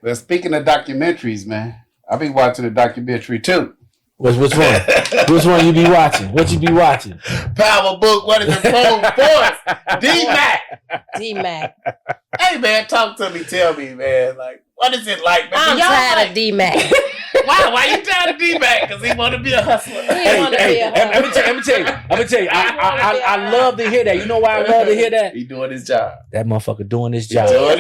Well, speaking of documentaries, man, I be watching a documentary too. Which one? Which one you be watching? What you be watching? Power Book, what is it? Force. D-Mac. Hey, man, talk to me. Tell me, man. Like, what is it like? Man? I'm tired of D-Mac. Why you tired of D-Mac? Because he want to be a hustler. Let me tell you. I love to hear that. You know why I love to hear that? He doing his job. That motherfucker doing his job. He doing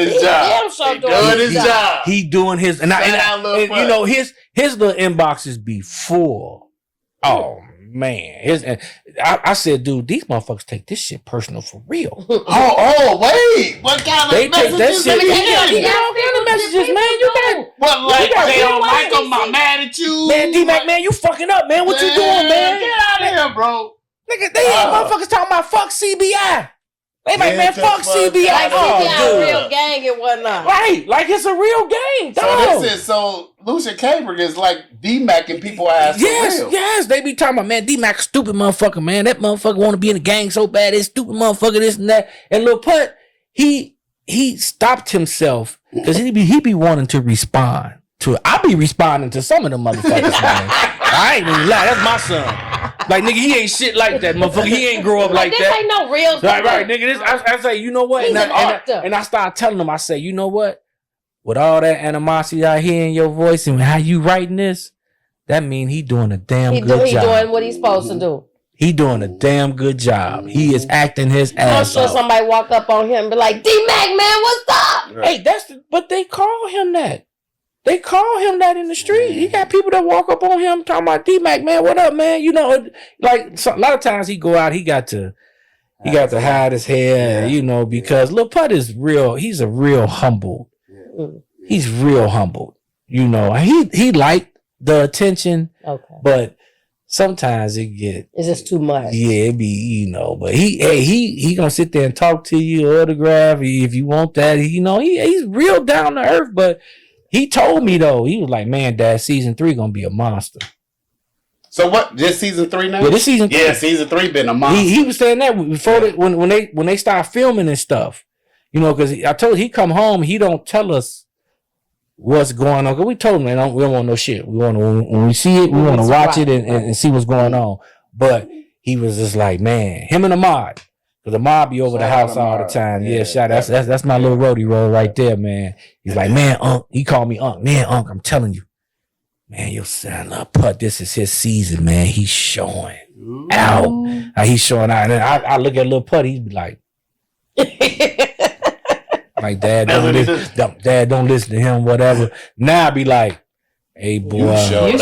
his job. He doing his, and you know his little inboxes be full. Oh man, I said, dude, these motherfuckers take this shit personal for real. Wait, what kind of messages? They take that messages, man. You got what, like they don't like them? I'm mad at you, man. D-Mac, man, you fucking up, man. What you doing, man? Get out of here, bro. Nigga, they motherfuckers talking about fuck CBI. They like, man, fuck CBI. Like CBI a real gang and whatnot. Right, like it's a real gang. Dog. So Lucian Cambridge is like D-Mac and people ask Yes, they be talking about, man, D-Mac stupid motherfucker, man. That motherfucker want to be in the gang so bad. This stupid motherfucker, this and that. And Lil Putt, he stopped himself because he be wanting to respond to it. I be responding to some of them motherfuckers, man. I ain't gonna lie, that's my son. Like, nigga, he ain't shit like that, motherfucker. He ain't grow up like this that. This ain't no real stuff. Right, nigga. I say, you know what? And I start telling him, I say, you know what? With all that animosity I hear in your voice and how you writing this, that mean he doing a damn good job. He doing what he's supposed to do. He doing a damn good job. He is acting his ass off. I'm sure somebody walk up on him and be like, D-Mac, man, what's up? Right. Hey, but they call him that. They call him that in the street. He got people that walk up on him talking about D-Mac, man, what up, man? You know, like a lot of times he go out, he got to hide his hair, you know, because Lil Putt is real. He's a real humble. He's real humble. You know, he liked the attention, but sometimes it get it's just too much. Yeah, it be, you know, but he gonna sit there and talk to you, autograph if you want that. You know, he's real down to earth, but he told me though, he was like, man, Dad, season 3 gonna be a monster. So what? This season 3 now? Yeah, this season 3. Yeah, season 3 been a monster. He was saying that before when they start filming and stuff, you know, because I told he come home, he don't tell us what's going on. Cause we told him we don't want no shit. We want to when we see it, we want to watch it and see what's going on. But he was just like, man, him and Ahmad. Cause Ahmad be over the house all the time. Yeah, shout out. That's my little roadie roll right there, man. He's like, man, Unc. He called me Unc. Man, Unc, I'm telling you. Man, your son, Putt, this is his season, man. He's showing out. He's showing out. And then I look at little Putt, he'd be like, Dad, don't listen to him, whatever. Now I be like, hey, boy, you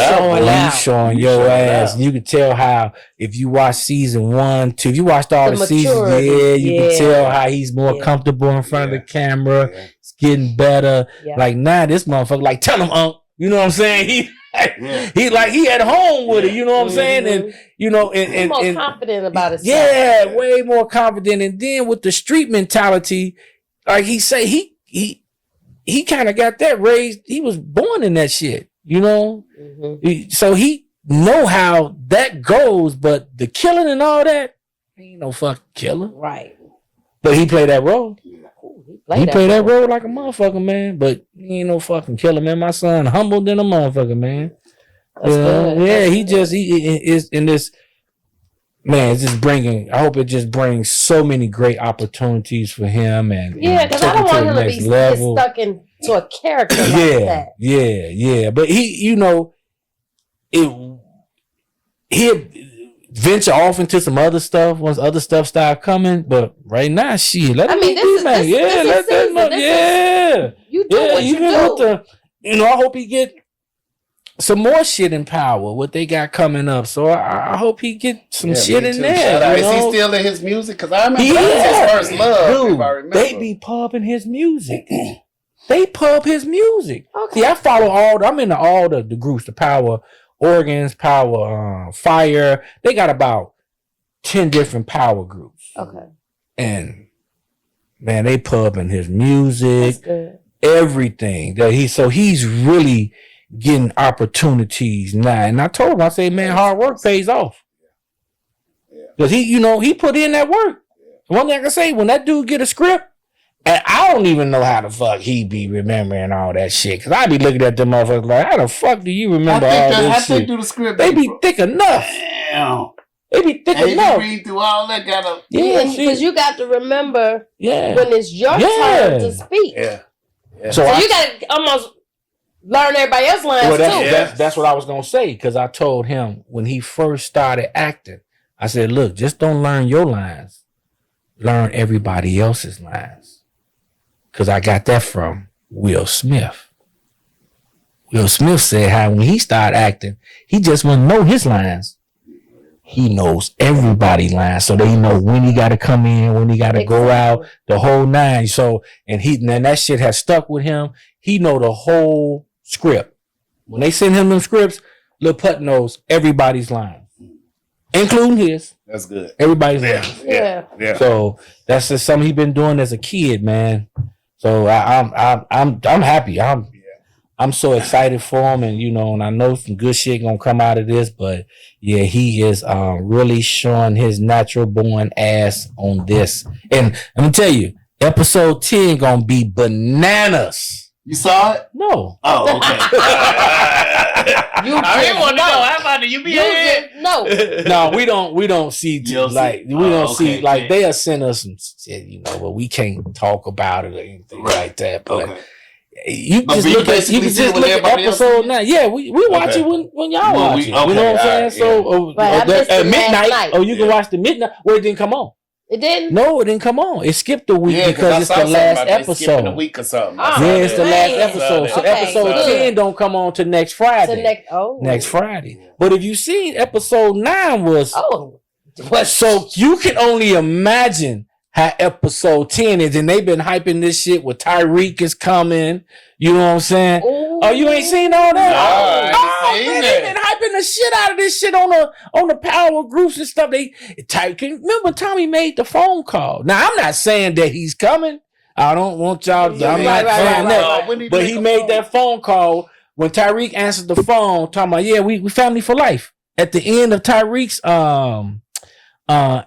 showing your ass. And you can tell how, if you watch season 1, 2, if you watched all the seasons, you can tell how he's more comfortable in front of the camera. It's getting better. Like, now this motherfucker, like, tell him, Unc. You know what I'm saying? He at home with it. You know what I'm saying? And you know, and more confident about himself. Yeah, way more confident. And then with the street mentality, like he say, he kind of got that raised. He was born in that shit. You know, so he know how that goes. But the killing and all that, he ain't no fucking killer, right? But he played that role. He played that role like a motherfucker, man. But he ain't no fucking killer, man. My son humble than a motherfucker, man. He is in this. Man, it's just bringing. I hope it just brings so many great opportunities for him, and because I don't want him to be stuck into a character like that. Yeah. But he venture off into some other stuff once other stuff start coming. But right now, shit. Let him do that. You do what you do. I hope he get some more shit in Power. What they got coming up. So I hope he get some shit in there. Is he still in his music? Because I remember his first love. Dude, they be pumping his music. They pump his music. Okay. See, I follow I'm into all the groups, the Power Organs, Power Fire. They got about 10 different power groups. Okay. And man, they pumping his music, everything. He's really getting opportunities now. And I told him, I say, man, hard work pays off. Because he put in that work. One thing I can say, when that dude get a script, and I don't even know how the fuck he be remembering all that shit. Because I be looking at them motherfuckers like, how the fuck do you remember all this shit? They do the script. They be thick enough. Damn. They be thick enough. Read through all that, because you got to remember when it's your turn to speak. Yeah. So you got to almost learn everybody else's lines too. That's what I was going to say. Because I told him when he first started acting, I said, look, just don't learn your lines. Learn everybody else's lines. Because I got that from Will Smith. Will Smith said how when he started acting, he just wouldn't know his lines. He knows everybody's lines. So they know when he got to come in, when he got to go out, the whole nine. So, and that shit has stuck with him. He know the whole script. When they send him them scripts, Lil Putt knows everybody's lines, including his. That's good. Everybody's lines. Yeah. So that's just something he been doing as a kid, man. So I'm happy. I'm so excited for him, and and I know some good shit gonna come out of this. But yeah, he is really showing his natural born ass on this. And let me tell you, episode 10 gonna be bananas. You saw it? No. Oh, okay. I didn't want to know. How about you be here? No, we don't see see like they'll send us some shit, but we can't talk about it or anything like that. But you can just look at episode 9. Yeah, we watch it when y'all watch it. You know what I'm saying? So at midnight, you can watch the midnight. Well, it didn't come on. It didn't? No, it didn't come on. It skipped a week because it's the last episode. A week or something. It's the last episode. So episode 10 don't come on till next Friday. Next Friday. But if you seen episode 9 was so you can only imagine how episode 10 is, and they've been hyping this shit with Tyreek is coming. You know what I'm saying? Ooh. Oh, you ain't seen all that? No, man, they've been hyping the shit out of this shit on the power groups and stuff. Remember Tommy made the phone call. Now I'm not saying that he's coming. I don't want y'all. I'm not saying that. But he made that phone call when Tyreek answered the phone, talking about we family for life. at the end of Tyreek's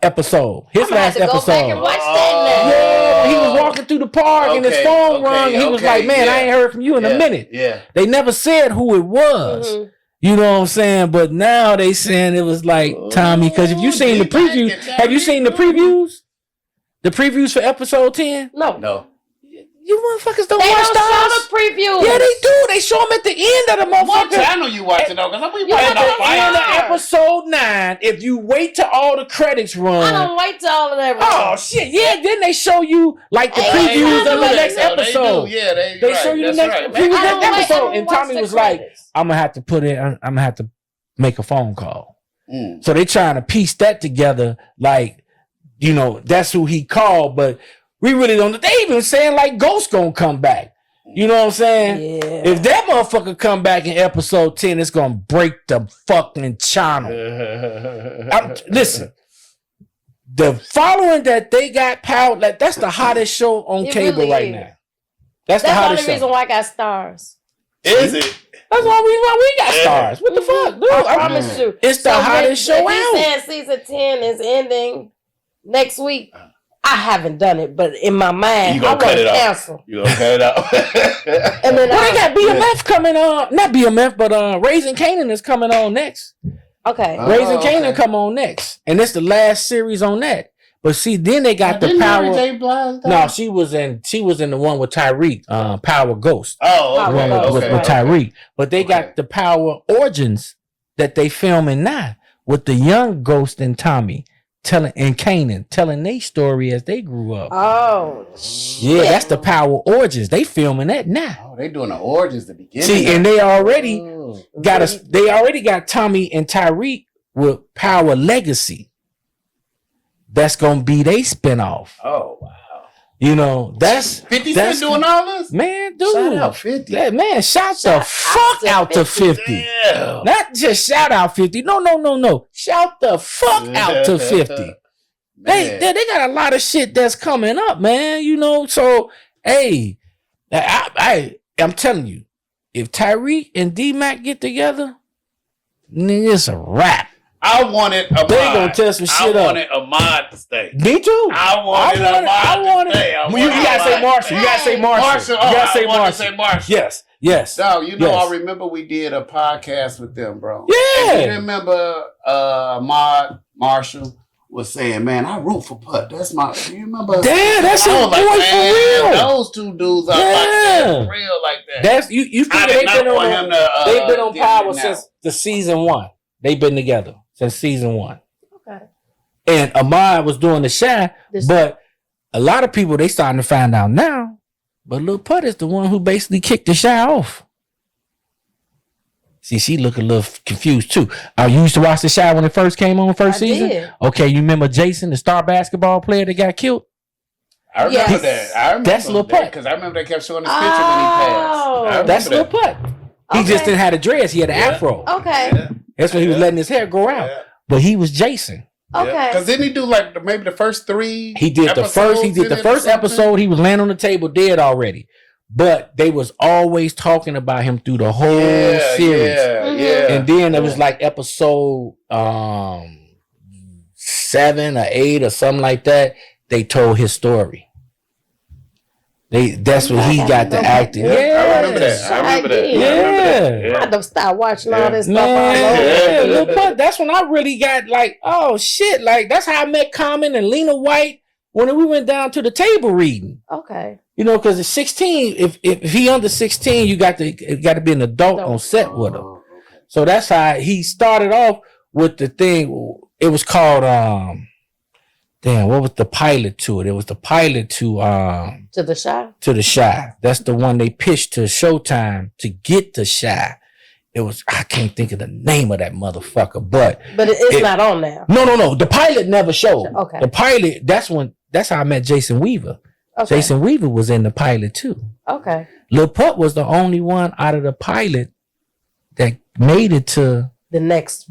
episode. His last episode. Go back and watch that now. Yeah, he was walking through the park and his phone rung and he was like, man, I ain't heard from you in a minute. Yeah. They never said who it was. Mm-hmm. You know what I'm saying? But now they saying it was like Tommy. Because if you seen the previews, have you seen the previews? The previews for episode 10? No. You motherfuckers don't watch stars? Show the previews. Yeah, they do. They show them at the end of the motherfucker. What channel you watching though? Because I'm watching at the end of episode 9. If you wait till all the credits run. I don't wait till all of that run. Oh shit! Yeah, then they show you like the previews of the next episode. They show you the next preview of the episode. And Tommy was like, "I'm gonna have to put in. I'm gonna have to make a phone call." So they trying to piece that together. Like, you know, that's who he called, but. We really don't. They even saying like Ghost gonna come back. You know what I'm saying? Yeah. If that motherfucker come back in episode 10, it's gonna break the fucking channel. Listen, the following that they got powered, like that's the hottest show on cable really right now. That's the hottest show. That's the only reason why I got stars. Is it? That's the only reason why we got stars. What the fuck, dude? I promise you, it's the hottest show out. Saying season 10 is ending next week. I haven't done it, but in my mind, I want to cancel. You gonna cut it out? And then they got BMF coming on. Not BMF, but Raising Kanan is coming on next. Okay. Raising Kanan come on next. And it's the last series on that. But see, then they got the Power. No, she was in the one with Tyreek, Power Ghost. Oh, okay. With Tyreek. But they got the Power Origins that they filming now with the young Ghost and Tommy. Telling their story as they grew up. Oh, shit. Yeah, that's the Power Origins. They filming that now. Oh, they doing the origins the beginning. See, and they already got Tommy and Tyreek with Power Legacy. That's gonna be they spinoff. Oh wow. You know, that's 50 been doing all this? Man, dude. Shout out 50. Yeah, man, shout the fuck out to 50. Damn. Not just shout out 50. No. Shout the fuck out to 50. They got a lot of shit that's coming up, man. You know, so hey, I'm telling you, if Tyreek and D-Mac get together, it's a wrap. I wanted Ahmad. They gonna tell some shit up. I wanted Ahmad to stay. Me too. I wanted Ahmad to stay. You gotta say Marshall. You gotta say Marshall. You gotta say Marshall. Yes. No, you know, I remember we did a podcast with them, bro. Yeah. And you remember Ahmad Marshall was saying, man, I root for Putt. That's my, you remember? Damn, that's his boy for real. Those two dudes are like for real like that. That's you figure they've been on Power since the season 1. They've been together since season 1. Okay. And Ahmad was doing the Shy, but a lot of people they starting to find out now. But Lil Putt is the one who basically kicked the Shy off. See, she look a little confused too. You used to watch the Shy when it first came on first season? Did. Okay, you remember Jason, the star basketball player that got killed? I remember that. I remember that's Lil Putt. Because I remember they kept showing his picture when he passed. That's Lil Putt. He just didn't have a dress. He had an afro. Okay. Yeah. That's when he was letting his hair grow out. Yeah. But he was Jason. Okay. Because didn't he do like maybe the first 3? He did the first episode. He was laying on the table dead already. But they was always talking about him through the whole series. Yeah. And then it was like episode 7 or 8 or something like that. They told his story. That's when he got the acting. Yeah, I remember that. Yeah. I had to start watching all this stuff all over. That's when I really got like, oh shit. Like that's how I met Common and Lena White when we went down to the table reading. Okay. You know, because at 16, if he under 16, you got to be an adult on set with him. Okay. So that's how he started off with the thing. It was called what was the pilot to it? It was the pilot to The Shy? To The Shy. That's the one they pitched to Showtime to get The Shy. It was, I can't think of the name of that motherfucker, but it's not on there. No. The pilot never showed. Okay. The pilot, that's how I met Jason Weaver. Okay. Jason Weaver was in the pilot too. Okay. Lil Putt was the only one out of the pilot that made it to the next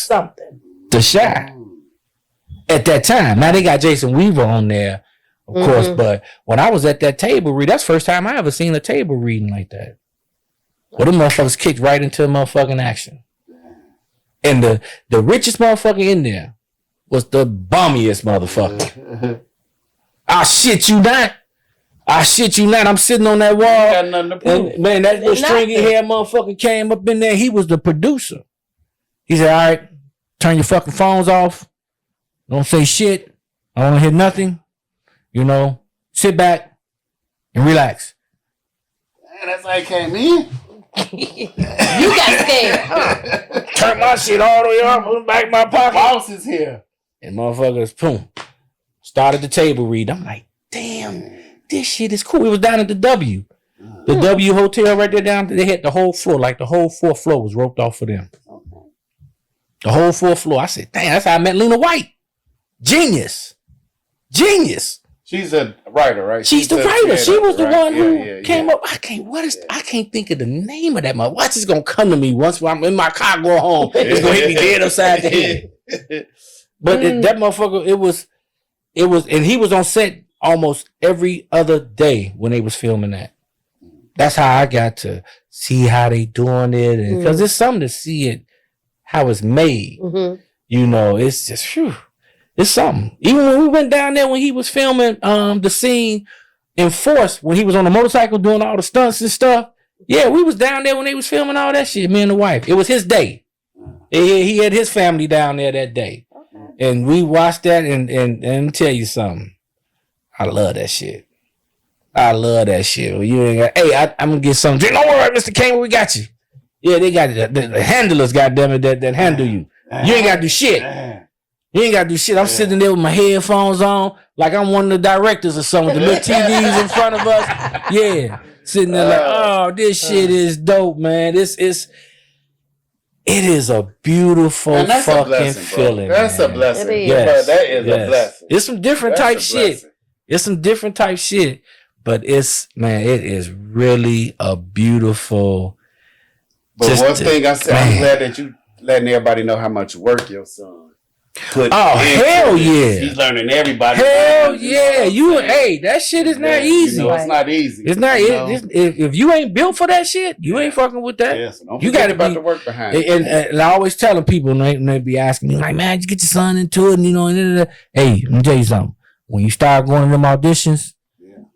something. The Shy. At that time. Now they got Jason Weaver on there, of course, but when I was at that table read, that's the first time I ever seen a table reading like that. Well, them motherfuckers kicked right into motherfucking action. And the richest motherfucker in there was the bummiest motherfucker. I shit you not. I'm sitting on that wall. Got nothing to prove. And, man, that little stringy hair motherfucker came up in there. He was the producer. He said, all right, turn your fucking phones off. Don't say shit. I don't want to hear nothing. You know, sit back and relax. Man, that's how he came in. You got scared. Turn my shit all the way up, put it back in my pocket. Boss is here. And motherfuckers, boom, started the table read. I'm like, damn, this shit is cool. It was down at the W. The W Hotel right there down there. They had the whole floor, like the whole 4th floor was roped off for them. The whole 4th floor. I said, damn, that's how I met Lena White. Genius. She's a writer, right? She's the writer. She was the one who came up. I can't think of the name of that mother. Watch, it's gonna come to me once I'm in my car going home. It's gonna hit me dead upside the head. But that motherfucker, it was, and he was on set almost every other day when they was filming that. That's how I got to see how they doing it, and because it's something to see it how it's made. You know, it's just phew. It's something. Even when we went down there when he was filming the scene in Force, when he was on the motorcycle doing all the stunts and stuff. Yeah, we was down there when they was filming all that shit, me and the wife. It was his day. He had his family down there that day. And we watched that and let me tell you something. I love that shit. Well, you ain't got, hey, I'm gonna get some drink. Don't worry, Mr. Kane, we got you. Yeah, they got the handlers, goddammit, that handle you. You ain't gotta do shit. I'm sitting there with my headphones on, like I'm one of the directors or something, with the little TVs in front of us. Yeah. Sitting there like, oh, this shit is dope, man. It is a beautiful fucking feeling. That's a blessing. Yes. That is a blessing. It's some different type shit. But it is really a beautiful. But one thing I said, I'm glad that you letting everybody know how much work your son. Hell yeah! He's learning everybody. Hell yeah! That shit is not easy. It's not easy. It's not. If you ain't built for that shit, you ain't fucking with that. Yes, you got to about the work behind it. And I always telling people, and they be asking me like, "Man, you get your son into it?" And you know, hey, let me tell you something. When you start going to them auditions,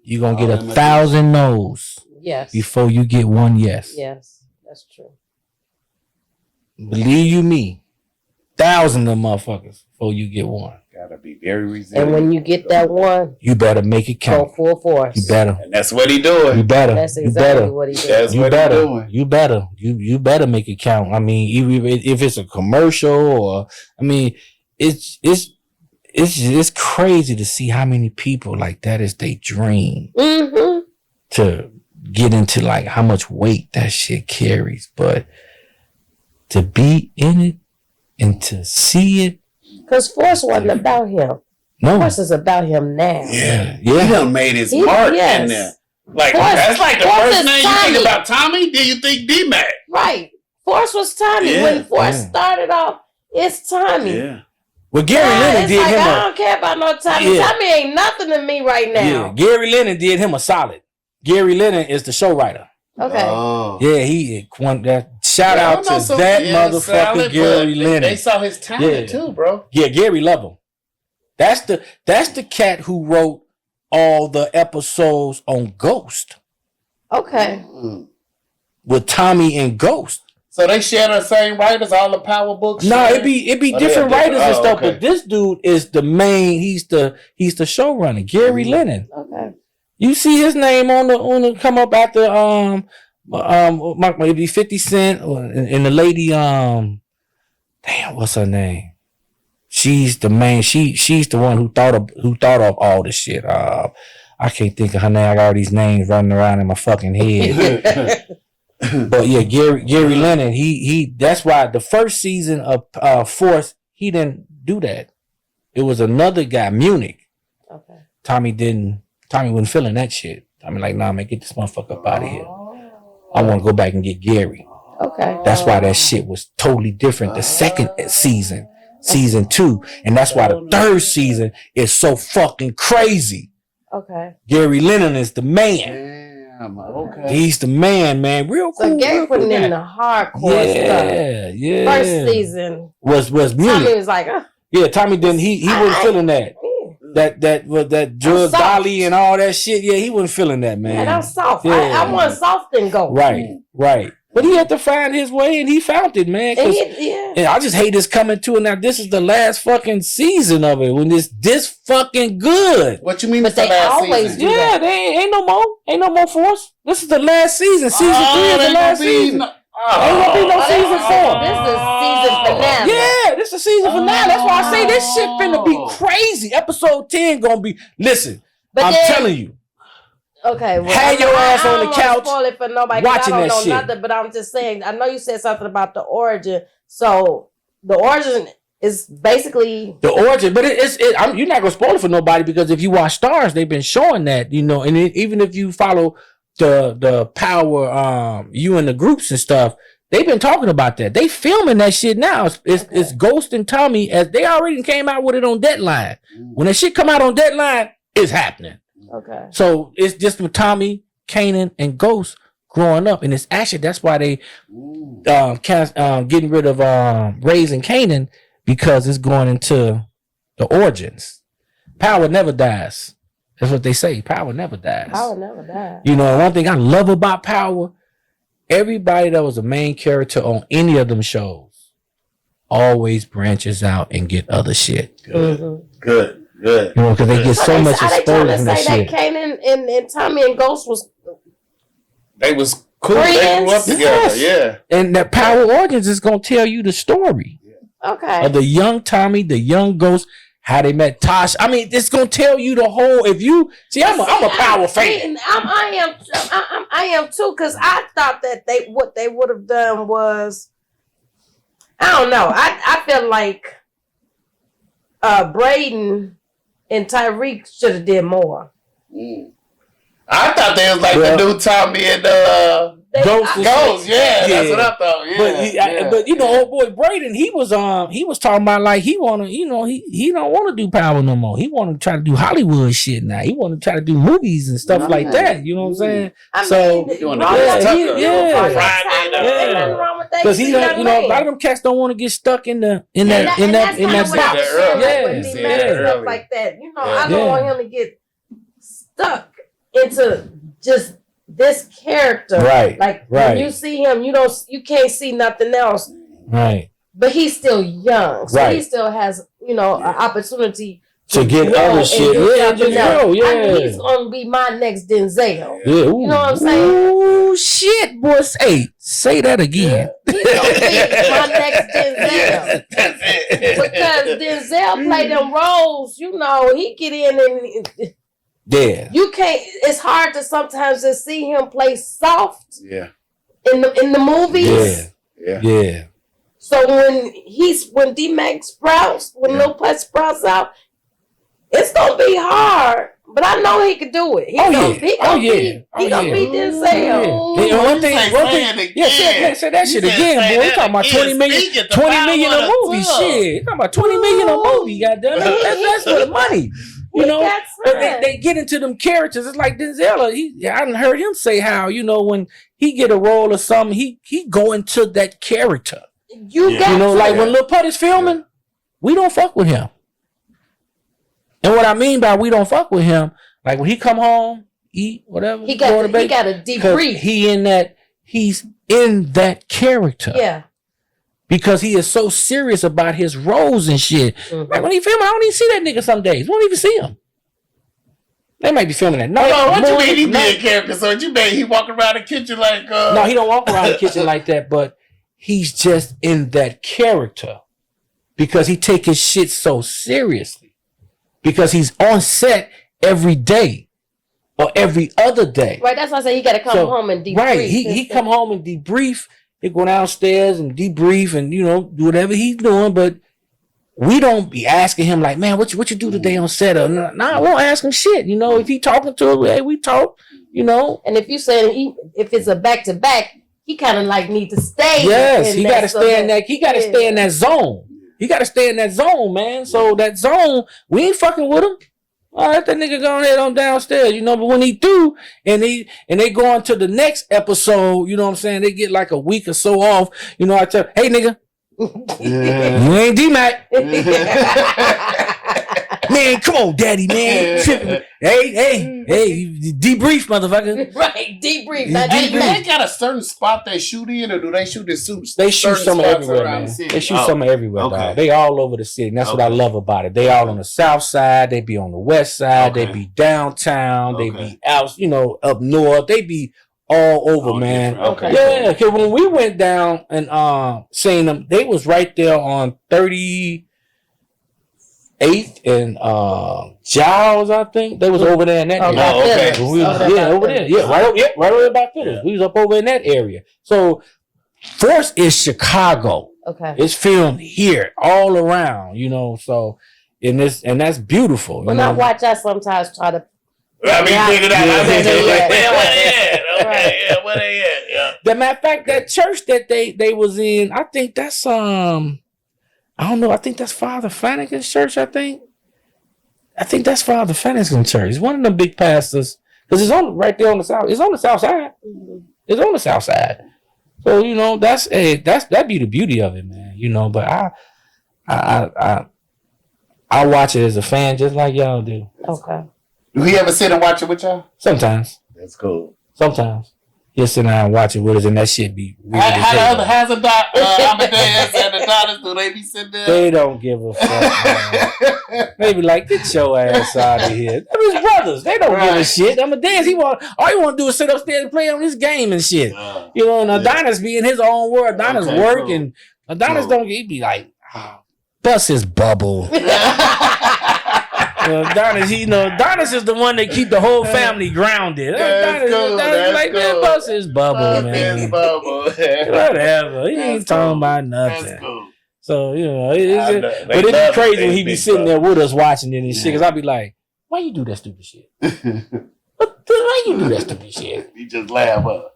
you're gonna get 1,000 no's. Yes. Before you get one yes. Yes, that's true. Believe you me. 1,000 of them motherfuckers before you get one. Gotta be very resilient. And when you get that one, you better make it count. Go full force. You better. And that's what he doing. You better. That's exactly what he doing. That's what he doing. You better. You better make it count. I mean, even if it's a commercial or, I mean, it's crazy to see how many people like that is they dream to get into, like how much weight that shit carries, but to be in it. And to see it. Because Force wasn't about him. No. Force is about him now. Yeah. He done made his mark in there. Like, Force, that's like the first name you think about Tommy, then you think D-Mac. Right. Force was Tommy. Yeah. When Force started off, it's Tommy. Yeah. Well, Gary Lennon did him I don't care about no Tommy. Yeah. Tommy ain't nothing to me right now. Yeah. Gary Lennon did him a solid. Gary Lennon is the show writer. Okay. Oh. Yeah, he won that. Shout out to that motherfucker Gary Lennon. They saw his talent too, bro. Yeah, Gary loved him. That's the cat who wrote all the episodes on Ghost. Okay. With Tommy and Ghost. So they share the same writers, all the power books? No, it'd be different writers and stuff, but this dude is the main, he's the showrunner, Gary Lennon. Okay. You see his name on the come up after maybe 50 Cent and the lady damn, what's her name? She's the main. She's the one who thought of all this shit. I can't think of her name. I got all these names running around in my fucking head. But yeah, Gary Lennon. He that's why the first season of Force he didn't do that. It was another guy, Munich. Okay. Tommy wasn't feeling that shit. I mean, like, nah, man, get this motherfucker up out of here. I want to go back and get Gary. Okay. That's why that shit was totally different. The second season 2, and that's why the third season is so fucking crazy. Okay. Gary Lennon is the man. Okay. He's the man, Real cool. So Gary putting in the hardcore stuff. Yeah. First season was Munich. Tommy was like, Tommy didn't. He wasn't feeling that. That was that drug Dolly and all that shit. Yeah, he wasn't feeling that, man. Yeah, that's soft. Yeah. I want soft and go. Right. But he had to find his way, and he found it, man. And I just hate this coming to it. Now, this is the last fucking season of it when it's this fucking good. What you mean? But they always do that. They ain't no more. Ain't no more for us. This is the last season. Season 3 is the last season. Ain't gonna be no season 4. This is season finale. Yeah, this is season finale. That's why I say this shit finna be crazy. Episode 10 gonna be. Listen, I'm telling you. Okay, well, have your ass on the couch. Spoil it for nobody. Watching I don't that know shit. nothing, but I'm just saying. I know you said something about the origin. So the origin is basically the origin, but you're not gonna spoil it for nobody because if you watch Stars, they've been showing that, and even if you follow the power, you and the groups and stuff, they've been talking about that. They filming that shit now. It's Ghost and Tommy as they already came out with it on Deadline. When that shit come out on Deadline, it's happening. Okay. So it's just with Tommy, Kanan, and Ghost growing up, and it's actually that's why they getting rid of raising Kanan because it's going into the origins. Power never dies. That's what they say. Power never dies. Power never dies. One thing I love about Power, everybody that was a main character on any of them shows always branches out and get other shit. Good. Because they get so much exposure from that say shit. That Kanan and Tommy and Ghost was. They was cool. Friends. They grew up together. Yeah. And that Power Origins is gonna tell you the story. Okay. Of the young Tommy, the young Ghost, how they met Tosh. I mean, it's gonna tell you the whole. If you see, I'm a Power fan. I am too, because I thought that what they would have done was, I don't know. I feel like Braden and Tyreek should have did more. I thought they was like the new Tommy and Ghost. Yeah, that's what I thought. Yeah, but old boy Braden, he was talking about like he wanna, he don't want to do Power no more. He want to try to do Hollywood shit now. He want to try to do movies and stuff like that. You know what I'm saying? Because he don't, a lot of them cats don't want to get stuck in that box. Stuff like that. I don't want him to get stuck into just this character. Right. When you see him, you can't see nothing else. Right. But he's still young. So he still has, an opportunity to get other shit. I mean, he's gonna be my next Denzel. Yeah. You know what I'm saying? Oh shit, boy. Say that again. He's gonna be my next Denzel. That's it. Because Denzel play them roles, he get in and you can't. It's hard to sometimes just see him play soft. Yeah. In the movies. Yeah. So when D-Mac sprouts, when Lil Putt sprouts out, it's gonna be hard. But I know he could do it. He gonna be Denzel. One thing. Say that shit again, boy. You talking about 20 million a movie? Shit, you talking about 20 million a movie? Goddamn, that's for the money. But they get into them characters. It's like Denzel. I done heard him say how when he get a role or something, he go into that character. Like when Lil Putt is filming, we don't fuck with him. And what I mean by we don't fuck with him, like when he come home, eat whatever, he got a debrief. He's in that character. Yeah. Because he is so serious about his roles and shit. Mm-hmm. Like when he film, I don't even see that nigga some days. We don't even see him. They might be filming that. What you mean he be a character? So what you mean he walk around the kitchen like? No, he don't walk around the kitchen like that. But he's just in that character because he take his shit so seriously. Because he's on set every day or every other day. Right. That's why I say he got to come home and debrief. Right. He come home and debrief. He go downstairs and debrief and do whatever he's doing, but we don't be asking him like, man, what you do today on set? Or nah, I won't ask him shit. If he talking to us, hey, we talk. And if you say if it's a back to back, he kind of like need to stay. Yes, he got to stay in that. He got to stay in that zone. He got to stay in that zone, man. So that zone, we ain't fucking with him. All right, that nigga go ahead on downstairs, you know. But when he through and they go on to the next episode, you know what I'm saying? They get like a week or so off. You know, I tell, hey nigga, you ain't D-Mac. Man, come on, daddy, man. Hey, debrief, motherfucker. Right, debrief. They got a certain spot they shoot in, or do they shoot in suits? They shoot some everywhere, man. They shoot some everywhere, dog. They all over the city. And that's what I love about it. They all on the south side. They be on the west side. They be downtown. They be out, you know, up north. They be all over, man. Yeah, because when we went down and seen them, they was right there on 38th and Giles, I think. They was over there in that area. Over there. Yeah, right over about Phillips. We was up over in that area. So Force is Chicago. Okay. It's filmed here all around, you know, so and that's beautiful. When I watch, I sometimes try to where they at? Yeah. The matter of fact, that church that they was in, I think that's I don't know. I think that's Father Flanagan's church. I think that's Father Flanagan's church. It's one of them big pastors because it's on right there on the south. It's on the south side. It's on the south side. So you know that be the beauty of it, man. You know, but I watch it as a fan just like y'all do. Okay. Do he ever sit and watch it with y'all? Sometimes. That's cool. Sometimes. He'll sit down and watch it with us, and that shit be weird. How's the Amadeus and the daughters, do they be sitting there? They don't give a fuck, man. They be like, get your ass out of here. They're his brothers. They don't give a shit. Amadeus, all he want to do is sit upstairs and play on his game and shit. You know, and Adonis be in his own world. Adonis work, and Adonis he be like, bust his bubble. Adonis is the one that keep the whole family grounded. Adonis like, man, bust his bubble, man. Whatever. He ain't talking about nothing. That's cool. So, you know, but it'd be crazy when he be sitting there with us watching it and shit. Because I'd be like, why you do that stupid shit? Why you do that stupid shit? He just laugh up.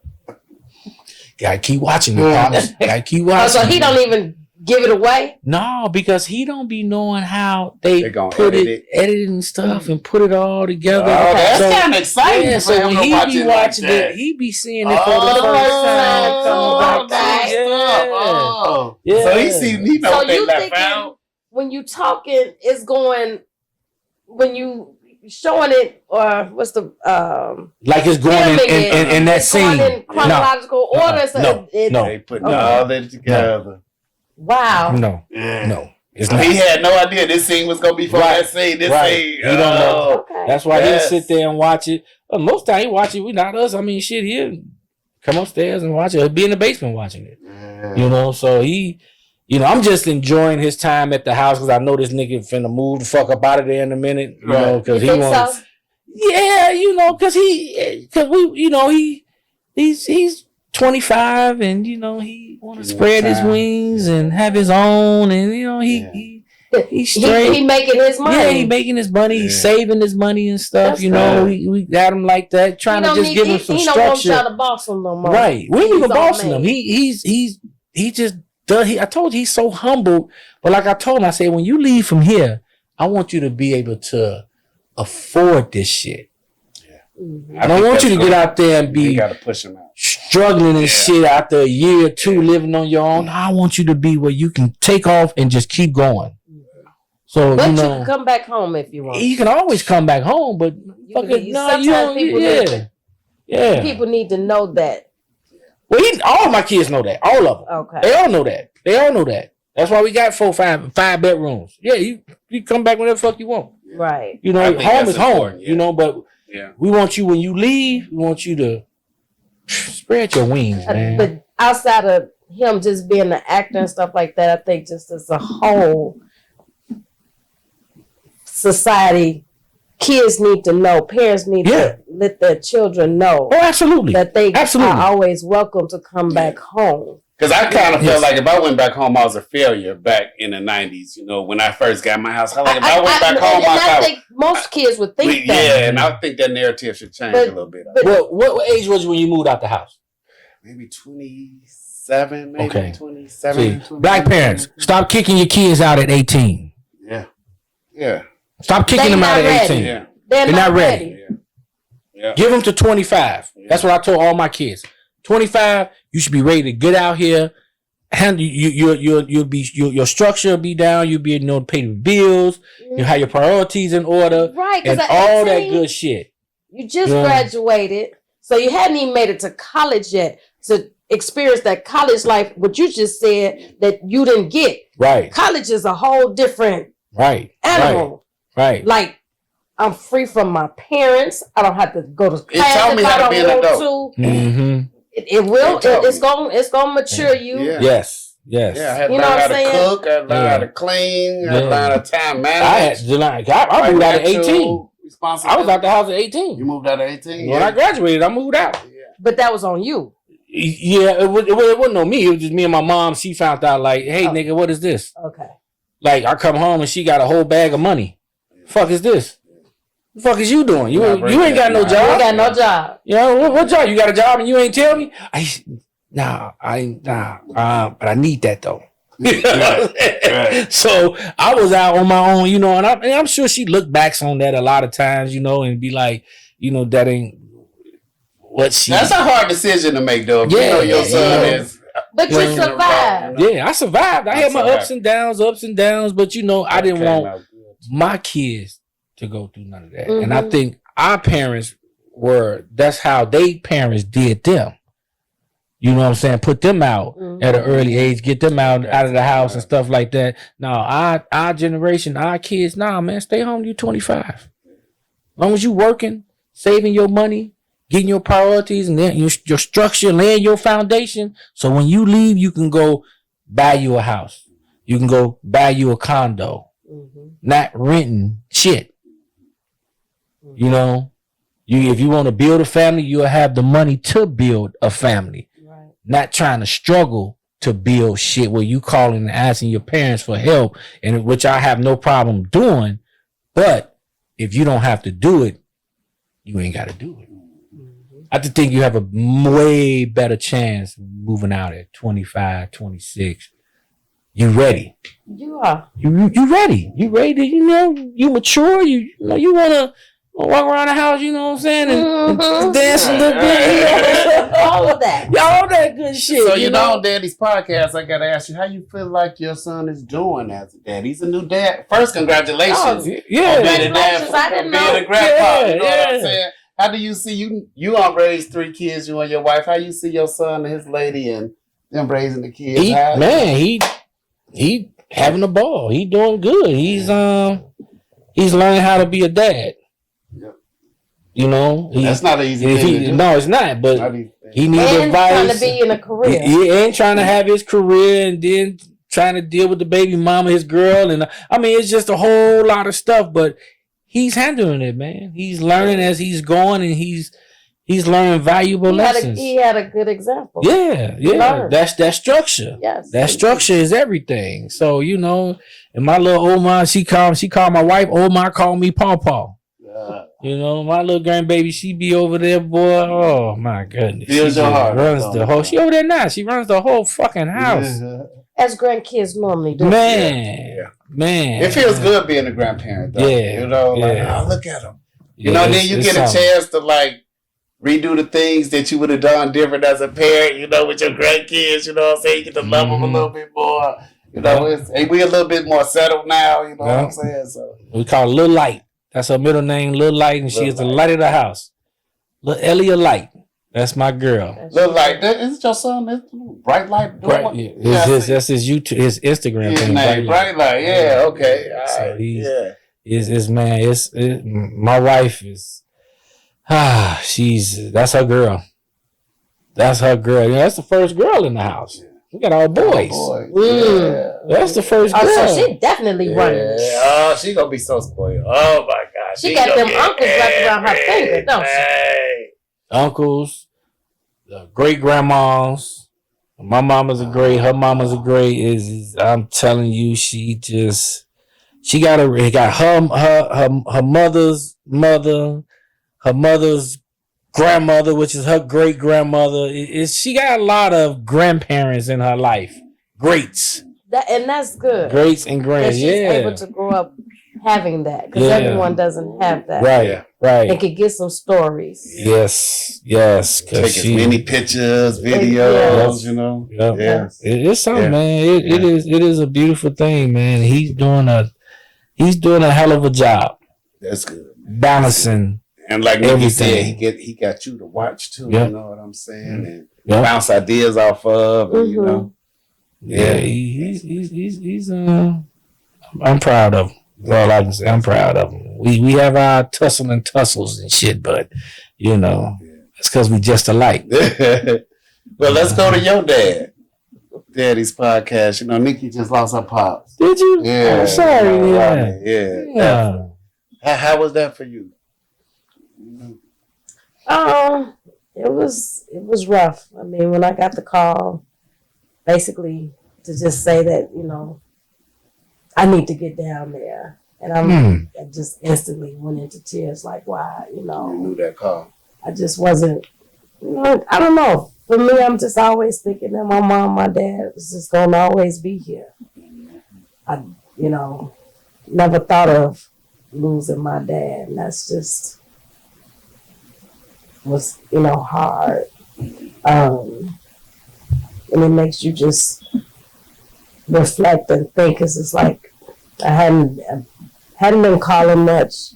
Gotta keep watching it. Gotta keep watching. So he don't even give it away? No, because he don't be knowing how they put it, edit and stuff, and put it all together. Oh, that's kind of exciting. Yeah, so when he be watching it, he be seeing it for the first time. Yeah. So he know what they left out. When you talking, it's going when you showing it, or what's the like it's going in that scene in chronological order. No, they putting all that together. Wow. No. It's not. He had no idea this scene was gonna be from that scene. This scene. He don't know. Okay. That's why he'll sit there and watch it. Most time he watch it. We not us. I mean, shit. He'll come upstairs and watch it. He'll be in the basement watching it. You know. So he, you know, I'm just enjoying his time at the house because I know this nigga finna move the fuck up out of there in a minute. You know, because he wants. So? Yeah, you know, because we, you know, he's 25, and you know he want to spread his wings and have his own, and you know he's straight. He making his money. Yeah, he making his money. He's saving his money and stuff. That's you know, we got him like that, trying to just give him some structure. He don't want y'all to boss him no more. Right, we ain't even bossing him. He just does. I told you he's so humble. But like I told him, I said, when you leave from here, I want you to be able to afford this shit. I don't want you to get out there and be struggling and shit after a year or two living on your own. I want you to be where you can take off and just keep going. So but you know, you can come back home if you want. You can always come back home, but people need to know that. Well, all my kids know that. All of them. Okay. They all know that. That's why we got 5 bedrooms. Yeah, you come back whenever the fuck you want. Right. You know, home is home. You know, but. Yeah. We want you when you leave. We want you to spread your wings, man. But outside of him just being an actor and stuff like that, I think just as a whole society, kids need to know. Parents need to let their children know. Oh, absolutely. That they are always welcome to come back home. Because I kind of felt like if I went back home, I was a failure back in the 90s. You know, when I first got my house, I went back home. I think most kids would think that. Yeah, and I think that narrative should change a little bit. What age was you when you moved out the house? Maybe 27, maybe 27. See, black parents, stop kicking your kids out at 18. Yeah. Stop kicking them out at 18. Yeah. They're not ready. Yeah. Give them to 25. Yeah. That's what I told all my kids. 25, you should be ready to get out here. You'll be your structure will be down. You'll be able to pay the bills. You have your priorities in order, right? And all that good shit. You just graduated, so you hadn't even made it to college yet to experience that college life. What you just said that you didn't get. Right. College is a whole different animal. Right. Like I'm free from my parents. I don't have to go to class if I don't want to. Mm-hmm. It will. It's gonna mature you. Yeah. Yes. Yeah, I had to learn how to cook. I learned how to clean. I learned how to time manage. I moved out at 18. I was out the house at 18. You moved out at 18? When I graduated, I moved out. Yeah. But that was on you. Yeah, it wasn't on me. It was just me and my mom. She found out like, hey, nigga, what is this? Okay. Like, I come home and she got a whole bag of money. Fuck is this? The fuck is you doing? You ain't got no job. You got no job. You know, what job? You got a job and you ain't tell me? But I need that though. Right. So I was out on my own, you know, and I'm sure she looked back on that a lot of times, you know, and be like, you know, that ain't what she. That's a hard decision to make, though. Yeah, you know your son is. But you survived. Yeah, I survived. I had my ups and downs, but you know, I didn't want my kids to go through none of that. Mm-hmm. And I think our parents that's how they parents did them. You know what I'm saying? Put them out at an early age, get them out of the house and stuff like that. Now, our generation, our kids, man, stay home. You 25. As long as you working, saving your money, getting your priorities, and then your structure, laying your foundation. So when you leave, you can go buy you a house. You can go buy you a condo, not renting shit. You know, if you want to build a family, you'll have the money to build a family. Not trying to struggle to build shit where you calling and asking your parents for help, and which I have no problem doing. But if you don't have to do it, you ain't got to do it. I just think you have a way better chance moving out at 25, 26. You ready? You are. You ready? You ready to, you know, you mature. You know, you want to walk around the house, you know what I'm saying, and dance a little bit, you know, all of that. All that good shit. So, you know, on Daddy's podcast, I got to ask you, how you feel like your son is doing as a dad? He's a new dad. First, congratulations. Oh, yeah. Congratulations. I didn't know. Being a grandpa, you know what I'm saying? How do you see, you all raised 3 kids, you and your wife. How you see your son and his lady and them raising the kids? He having a ball. He doing good. He's learning how to be a dad. You know, that's not an easy thing. No, it's not. But he needs advice. Trying to be in a career. He ain't trying to have his career, and then trying to deal with the baby mama, his girl, and I mean, it's just a whole lot of stuff. But he's handling it, man. He's learning as he's going, and he's learning valuable lessons. He had a good example. Yeah. That's that structure. Yes, that structure is everything. So you know, and my little old ma, she called my wife old ma, called me Paw. You know, my little grandbaby, she be over there, boy. Oh my goodness. Feels your heart. She over there now. She runs the whole fucking house. As grandkids normally do. Man. It feels good being a grandparent, though. Yeah. You know, like, oh, look at them. You know, then you get a chance to like redo the things that you would have done different as a parent, you know, with your grandkids, you know what I'm saying? You get to love them a little bit more. You know, we a little bit more settled now, you know what I'm saying? So we call it Lil Light. That's her middle name, Lil Light, and she is the light of the house. Lil Elliot Light. That's my girl. Lil Light. Is it your son? That's Bright Light? That's his YouTube, his Instagram thing. Bright Light. Yeah, okay. So my wife is, that's her girl. That's her girl. You know, that's the first girl in the house. We got all boys. That's the first girl. So she definitely runs. Oh, she gonna be so spoiled. Oh my God. She got them uncles wrapped around her finger, don't she? Uncles, great grandmas. My mama's a great. Her mama's a great. I'm telling you, she got her mother's mother, her mother's grandmother, which is her great grandmother. She got a lot of grandparents in her life. Greats. And that's good. Greats and grands. She's able to grow up having that because everyone doesn't have that. Right. They could get some stories. Yes. Take as many pictures, videos, you know. Yeah. It's something, man. It is a beautiful thing, man. He's doing a hell of a job. That's good. Balancing. And like Nikki said, he got you to watch too, you know what I'm saying? And bounce ideas off of, and, you know. Yeah, he's I'm proud of him. Well, like I can say, I'm proud of him. We have our tussles and shit, but you know, it's because we just alike. Well, let's go to your daddy's podcast. You know, Nikki just lost her pops. Did you? Yeah. I'm sorry. Yeah. How was that for you? It was rough. I mean, when I got the call, basically to just say that, you know, I need to get down there. And I just instantly went into tears like, why, you know. You knew that call. I just wasn't, you know, I don't know. For me, I'm just always thinking that my mom, my dad is just going to always be here. I, you know, never thought of losing my dad. And that's just was, you know, hard. And it makes you just reflect and think, because it's like I hadn't been calling much.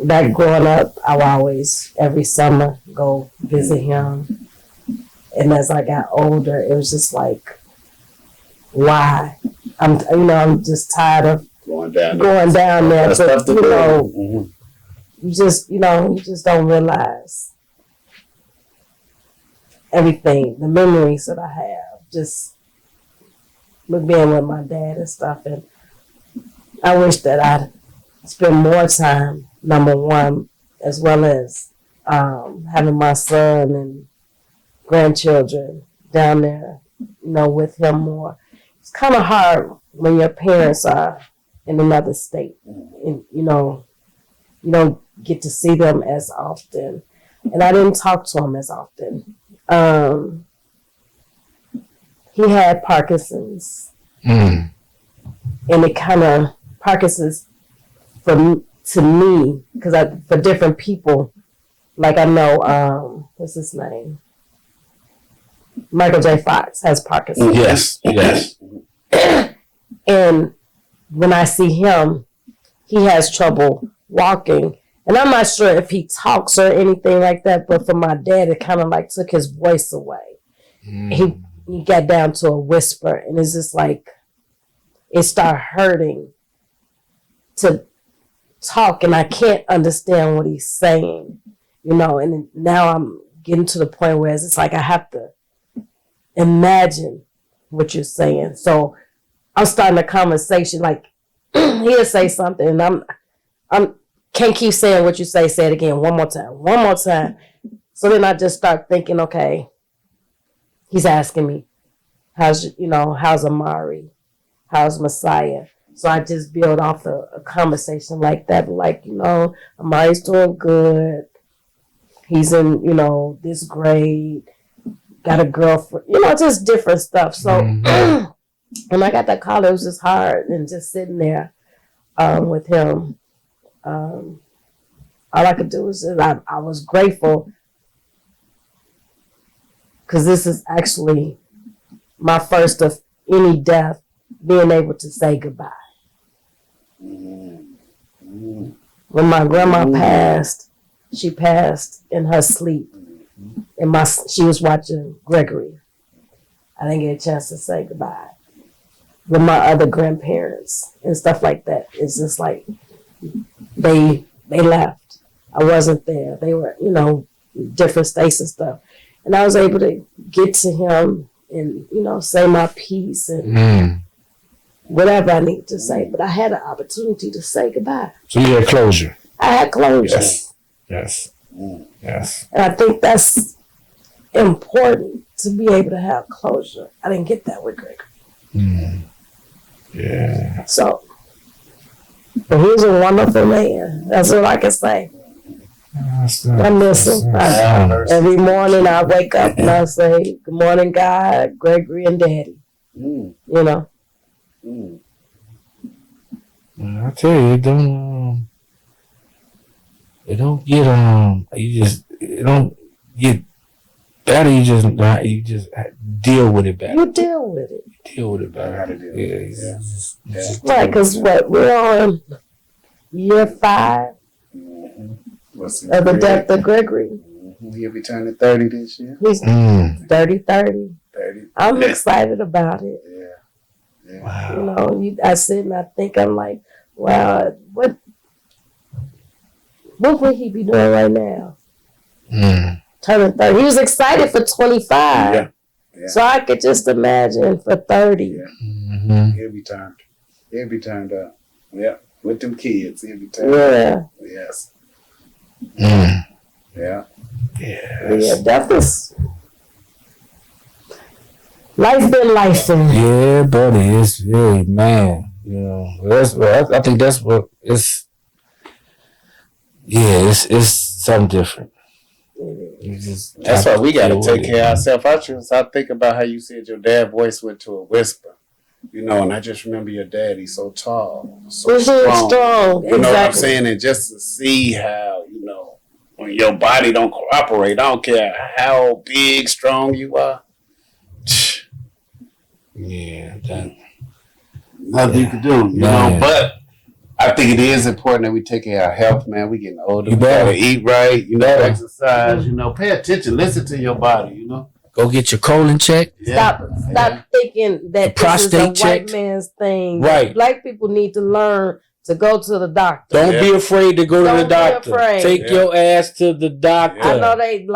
Back growing up, I would always, every summer, go visit him. And as I got older, it was just like, why? I'm just tired of going down there. But, you know, you just don't realize everything, the memories that I have, just with being with my dad and stuff. And I wish that I'd spend more time, number one, as well as having my son and grandchildren down there, you know, with him more. It's kind of hard when your parents are in another state and, you know, you don't get to see them as often. And I didn't talk to him as often. He had Parkinson's. And it kind of, Parkinson's to me, because for different people, like I know, what's his name? Michael J. Fox has Parkinson's. Yes. And when I see him, he has trouble walking. And I'm not sure if he talks or anything like that, but for my dad, it kind of like took his voice away. He got down to a whisper, and it's just like, it started hurting to talk, and I can't understand what he's saying, you know. And now I'm getting to the point where it's like I have to imagine what you're saying. So I'm starting a conversation, like he'll say something, and I'm can't keep saying what you say it again, one more time. So then I just start thinking, okay, he's asking me, how's Amari, how's Messiah? So I just build off a conversation like that, like, you know, Amari's doing good. He's in, you know, this grade, got a girlfriend, you know, just different stuff. So when I got that call, it was just hard, and just sitting there with him. All I could do was I was grateful, because this is actually my first of any death, being able to say goodbye. When my grandma passed, she passed in her sleep, and she was watching Gregory. I didn't get a chance to say goodbye. With my other grandparents and stuff like that, it's just like they left. I wasn't there. They were, you know, different states and stuff, and I was able to get to him and, you know, say my piece and whatever I need to say. But I had an opportunity to say goodbye. So you had closure. I had closure. Yes. And I think that's important, to be able to have closure. I didn't get that with Greg. Yeah. So, but he's a wonderful man. That's what I can say. I miss him. Every morning I wake up and I say, good morning, God, Gregory, and Daddy. You know? I tell you, it don't get it don't get better. You just deal with it better. You deal with it. Deal with it better. Right, because we're on year 5 of the death of Gregory. He'll be turning 30 this year. He's 30. I'm excited about it. Yeah. Wow. You know, I sit and I think, I'm like, wow, what would he be doing right now? Turning 30. He was excited for 25. Yeah. So I could just imagine for 30. Yeah. He'll be turned up. Yeah. With them kids, he'll be turned up. Yes. Yeah. Yeah, that was life been life. Yeah, buddy, it's really, man. You know, I think that's what it's. Yeah, it's something different. That's why we got to take care of ourselves. I think about how you said your dad's voice went to a whisper. You know, and I just remember your dad. He's so tall, so strong. You know what I'm saying? And just to see how, you know, when your body don't cooperate, I don't care how big, strong you are. Yeah, nothing you can do, you know. But I think it is important that we take care of our health, man. We getting older. You better eat right, you know, exercise, you know, pay attention, listen to your body, you know. Go get your colon checked. Stop thinking that this is a white man's thing. Right. Black people need to learn to go to the doctor. Don't be afraid to go to the doctor. Take your ass to the doctor. I know they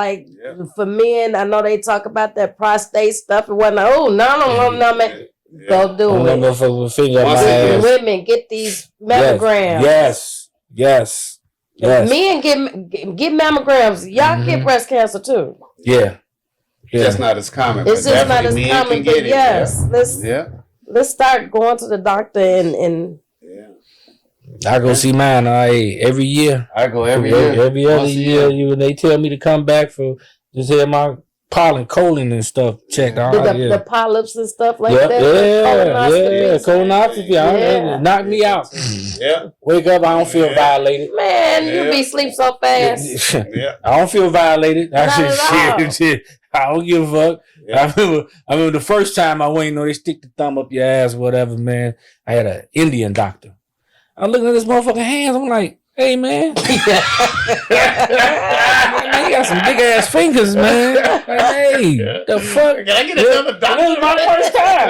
for men. I know they talk about that prostate stuff and whatnot. Oh no, man. Go do it. Women get these mammograms. Yes. Men get mammograms. Y'all get breast cancer too. Yeah. Just not as common. It's just not as common. But yes, let's start going to the doctor and. I go see mine every year. I go every year. Every other year, they tell me to come back for just have my colon and stuff checked out. The polyps and stuff like that. Colonoscopy. Knock me out. Yeah. Wake up, I don't feel violated. Man, you be sleep so fast. I don't feel violated. I don't give a fuck. Yeah. I remember the first time I went, they stick the thumb up your ass, whatever, man. I had an Indian doctor. I'm looking at this motherfucking hands. I'm like, hey, man. Man, you got some big ass fingers, man. Like, hey, the fuck? Can I get another doctor? This is my first time.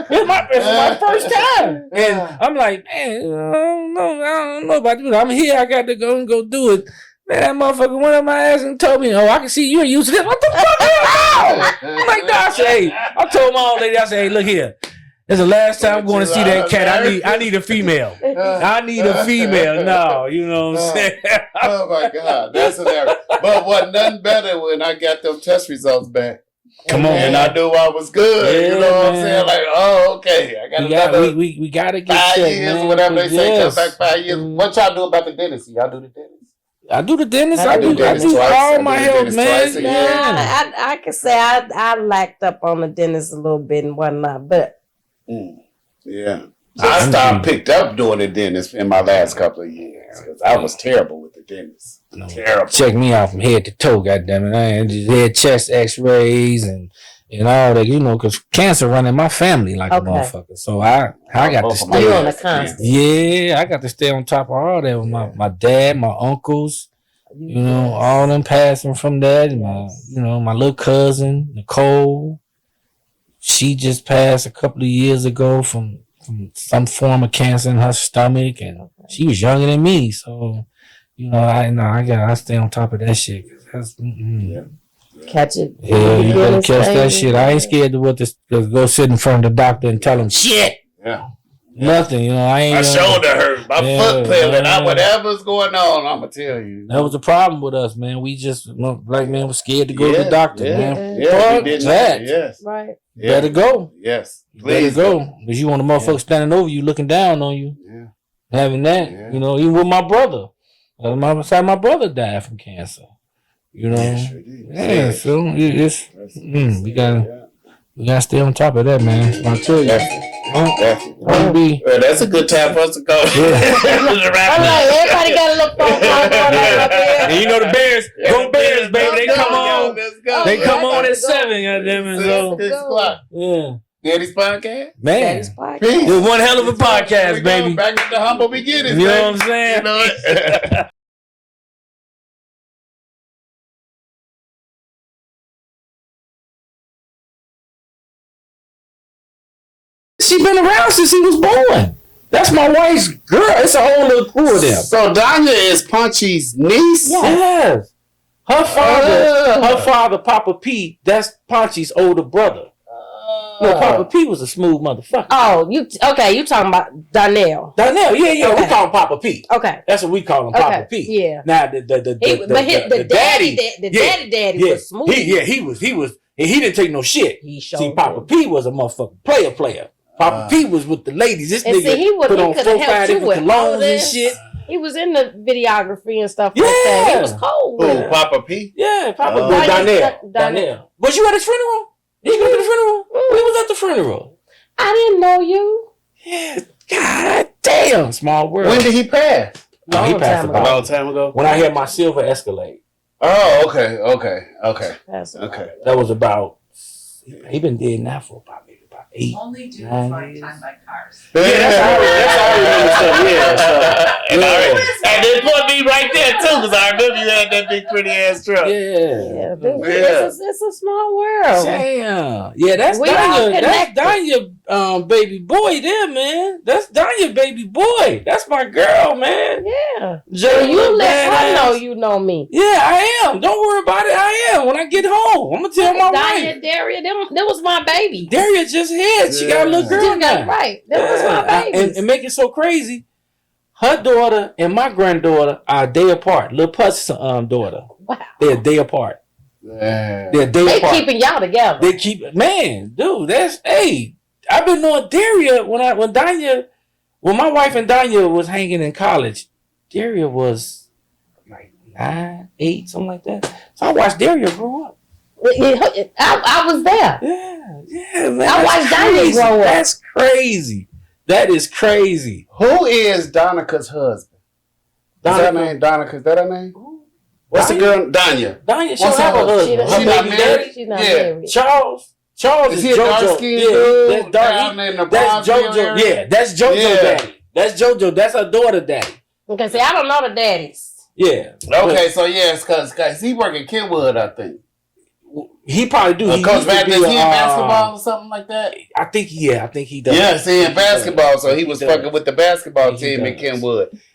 This is my first time. And I'm like, man, I don't know about you. I'm here. I got to go do it. Man, that motherfucker went up my ass and told me, I can see you ain't used to this. What the fuck are you about? I'm like, nah, I told my old lady, I said, hey, look here. This is the last time I'm going to see that cat. I need a female. I need a female. No, you know what I'm saying? Oh my God, that's hilarious. But what nothing better when I got them test results back. Come on, and I knew I was good. Yeah, you know what I'm saying? Like, okay, I got another. We gotta get 5 checked, years, man, whatever they say. Come back 5 years. What y'all do about the dentist? Y'all do the dentist? I do the dentist. I do all my health, man. Yeah, I can say I lacked up on the dentist a little bit and whatnot, but. Yeah. I picked up doing the dentist in my last couple of years because I was terrible with the dentist. Terrible. Check me out from head to toe, goddammit. I just had chest x-rays and all that, because cancer run in my family like a motherfucker. So I got to stay on the constant. Yeah, I got to stay on top of all that with my dad, my uncles, all them passing from that. My little cousin, Nicole. She just passed a couple of years ago from some form of cancer in her stomach, and she was younger than me. So, I stay on top of that shit. Catch it. Yeah, you better catch that shit. I ain't scared to go sit in front of the doctor and tell him shit. Yeah. Nothing, my shoulder hurt, my foot peeling, whatever's going on, I'm gonna tell you. That was the problem with us, man. We just, black man was scared to go to the doctor, man. Yeah, that. Yes. Right. Yeah. Better go. Yes. Please go. Because you want a motherfucker standing over you, looking down on you. Yeah. Having that, even with my brother. My brother died from cancer. Yeah, so it's we gotta stay on top of that, man. I tell you. That's a good time for us to go. I'm like, everybody got a little phone call going on up here. And you know the Bears, go Bears, baby. They come on. They come on at 7. Goddamn it. So, 6 o'clock. yeah. Daddy's podcast? Man. Daddy's podcast. It was one hell of a podcast, baby. Back at the humble beginnings. You know what I'm saying? You know it. She been around since he was born. That's my wife's girl. It's a whole little crew of them. So Danya is Punchy's niece? Yes. Her father, Papa P, that's Punchy's older brother. No, Papa P was a smooth motherfucker. Oh, you talking about Donnell. Donnell, yeah. Okay. We call him Papa P. Okay. That's what we call him, Papa P. Yeah. Now the daddy was smooth. He was, and he didn't take no shit. See, Papa P was a motherfucking player. Papa P was with the ladies. This nigga put on 4-5 different colognes and shit. He was in the videography and stuff like that. He was cold. Who, Papa P? Yeah, Papa Donnell. Was you at his funeral? Did you go to the funeral? We was at the funeral. I didn't know you. Yeah, god damn, small world. When did he pass? No, he passed a long time ago. When I had my silver Escalade. Oh, okay. That was about. He been dead now for about 8. Only do fun time by cars. That's all I remember stuff. And they put me right there too, because I remember you had that big pretty ass truck. It's a small world. Damn. Yeah, that's Danya. That's Danya, baby boy there, man. That's Danya, baby boy. That's my girl, man. Yeah. Jay, you let her know you know me. Yeah, I am. Don't worry about it. I am. When I get home, I'm gonna tell my wife. Daria, that was my baby. Daria just hit. She got a little girl now. Right. That was my baby. And make it so crazy. Her daughter and my granddaughter are a day apart. Lil Putt's daughter. Wow. They're a day apart. Yeah. They're a day apart. They keeping y'all together. They keep, man, dude. I've been knowing Daria when my wife and Danya was hanging in college. Daria was like 9, 8, something like that. So I watched Daria grow up. I was there. Yeah, man. I watched Danya grow up. That's crazy. That is crazy. Who is Donica's husband? Is that name Donica? Is that her name? What's the girl? Danya. She don't have a husband. She's not married? She's not married. Charles is he a dark-skinned dude? That's JoJo. Yeah, that's JoJo daddy. That's JoJo. That's her daughter daddy. Okay, see, I don't know the daddies. Yeah. Okay, so yes, because he work at Kenwood, I think. He probably do. He Coach Matt, does he in basketball or something like that? I think he does. Yeah, he in basketball, so he was fucking with the basketball team in Kenwood.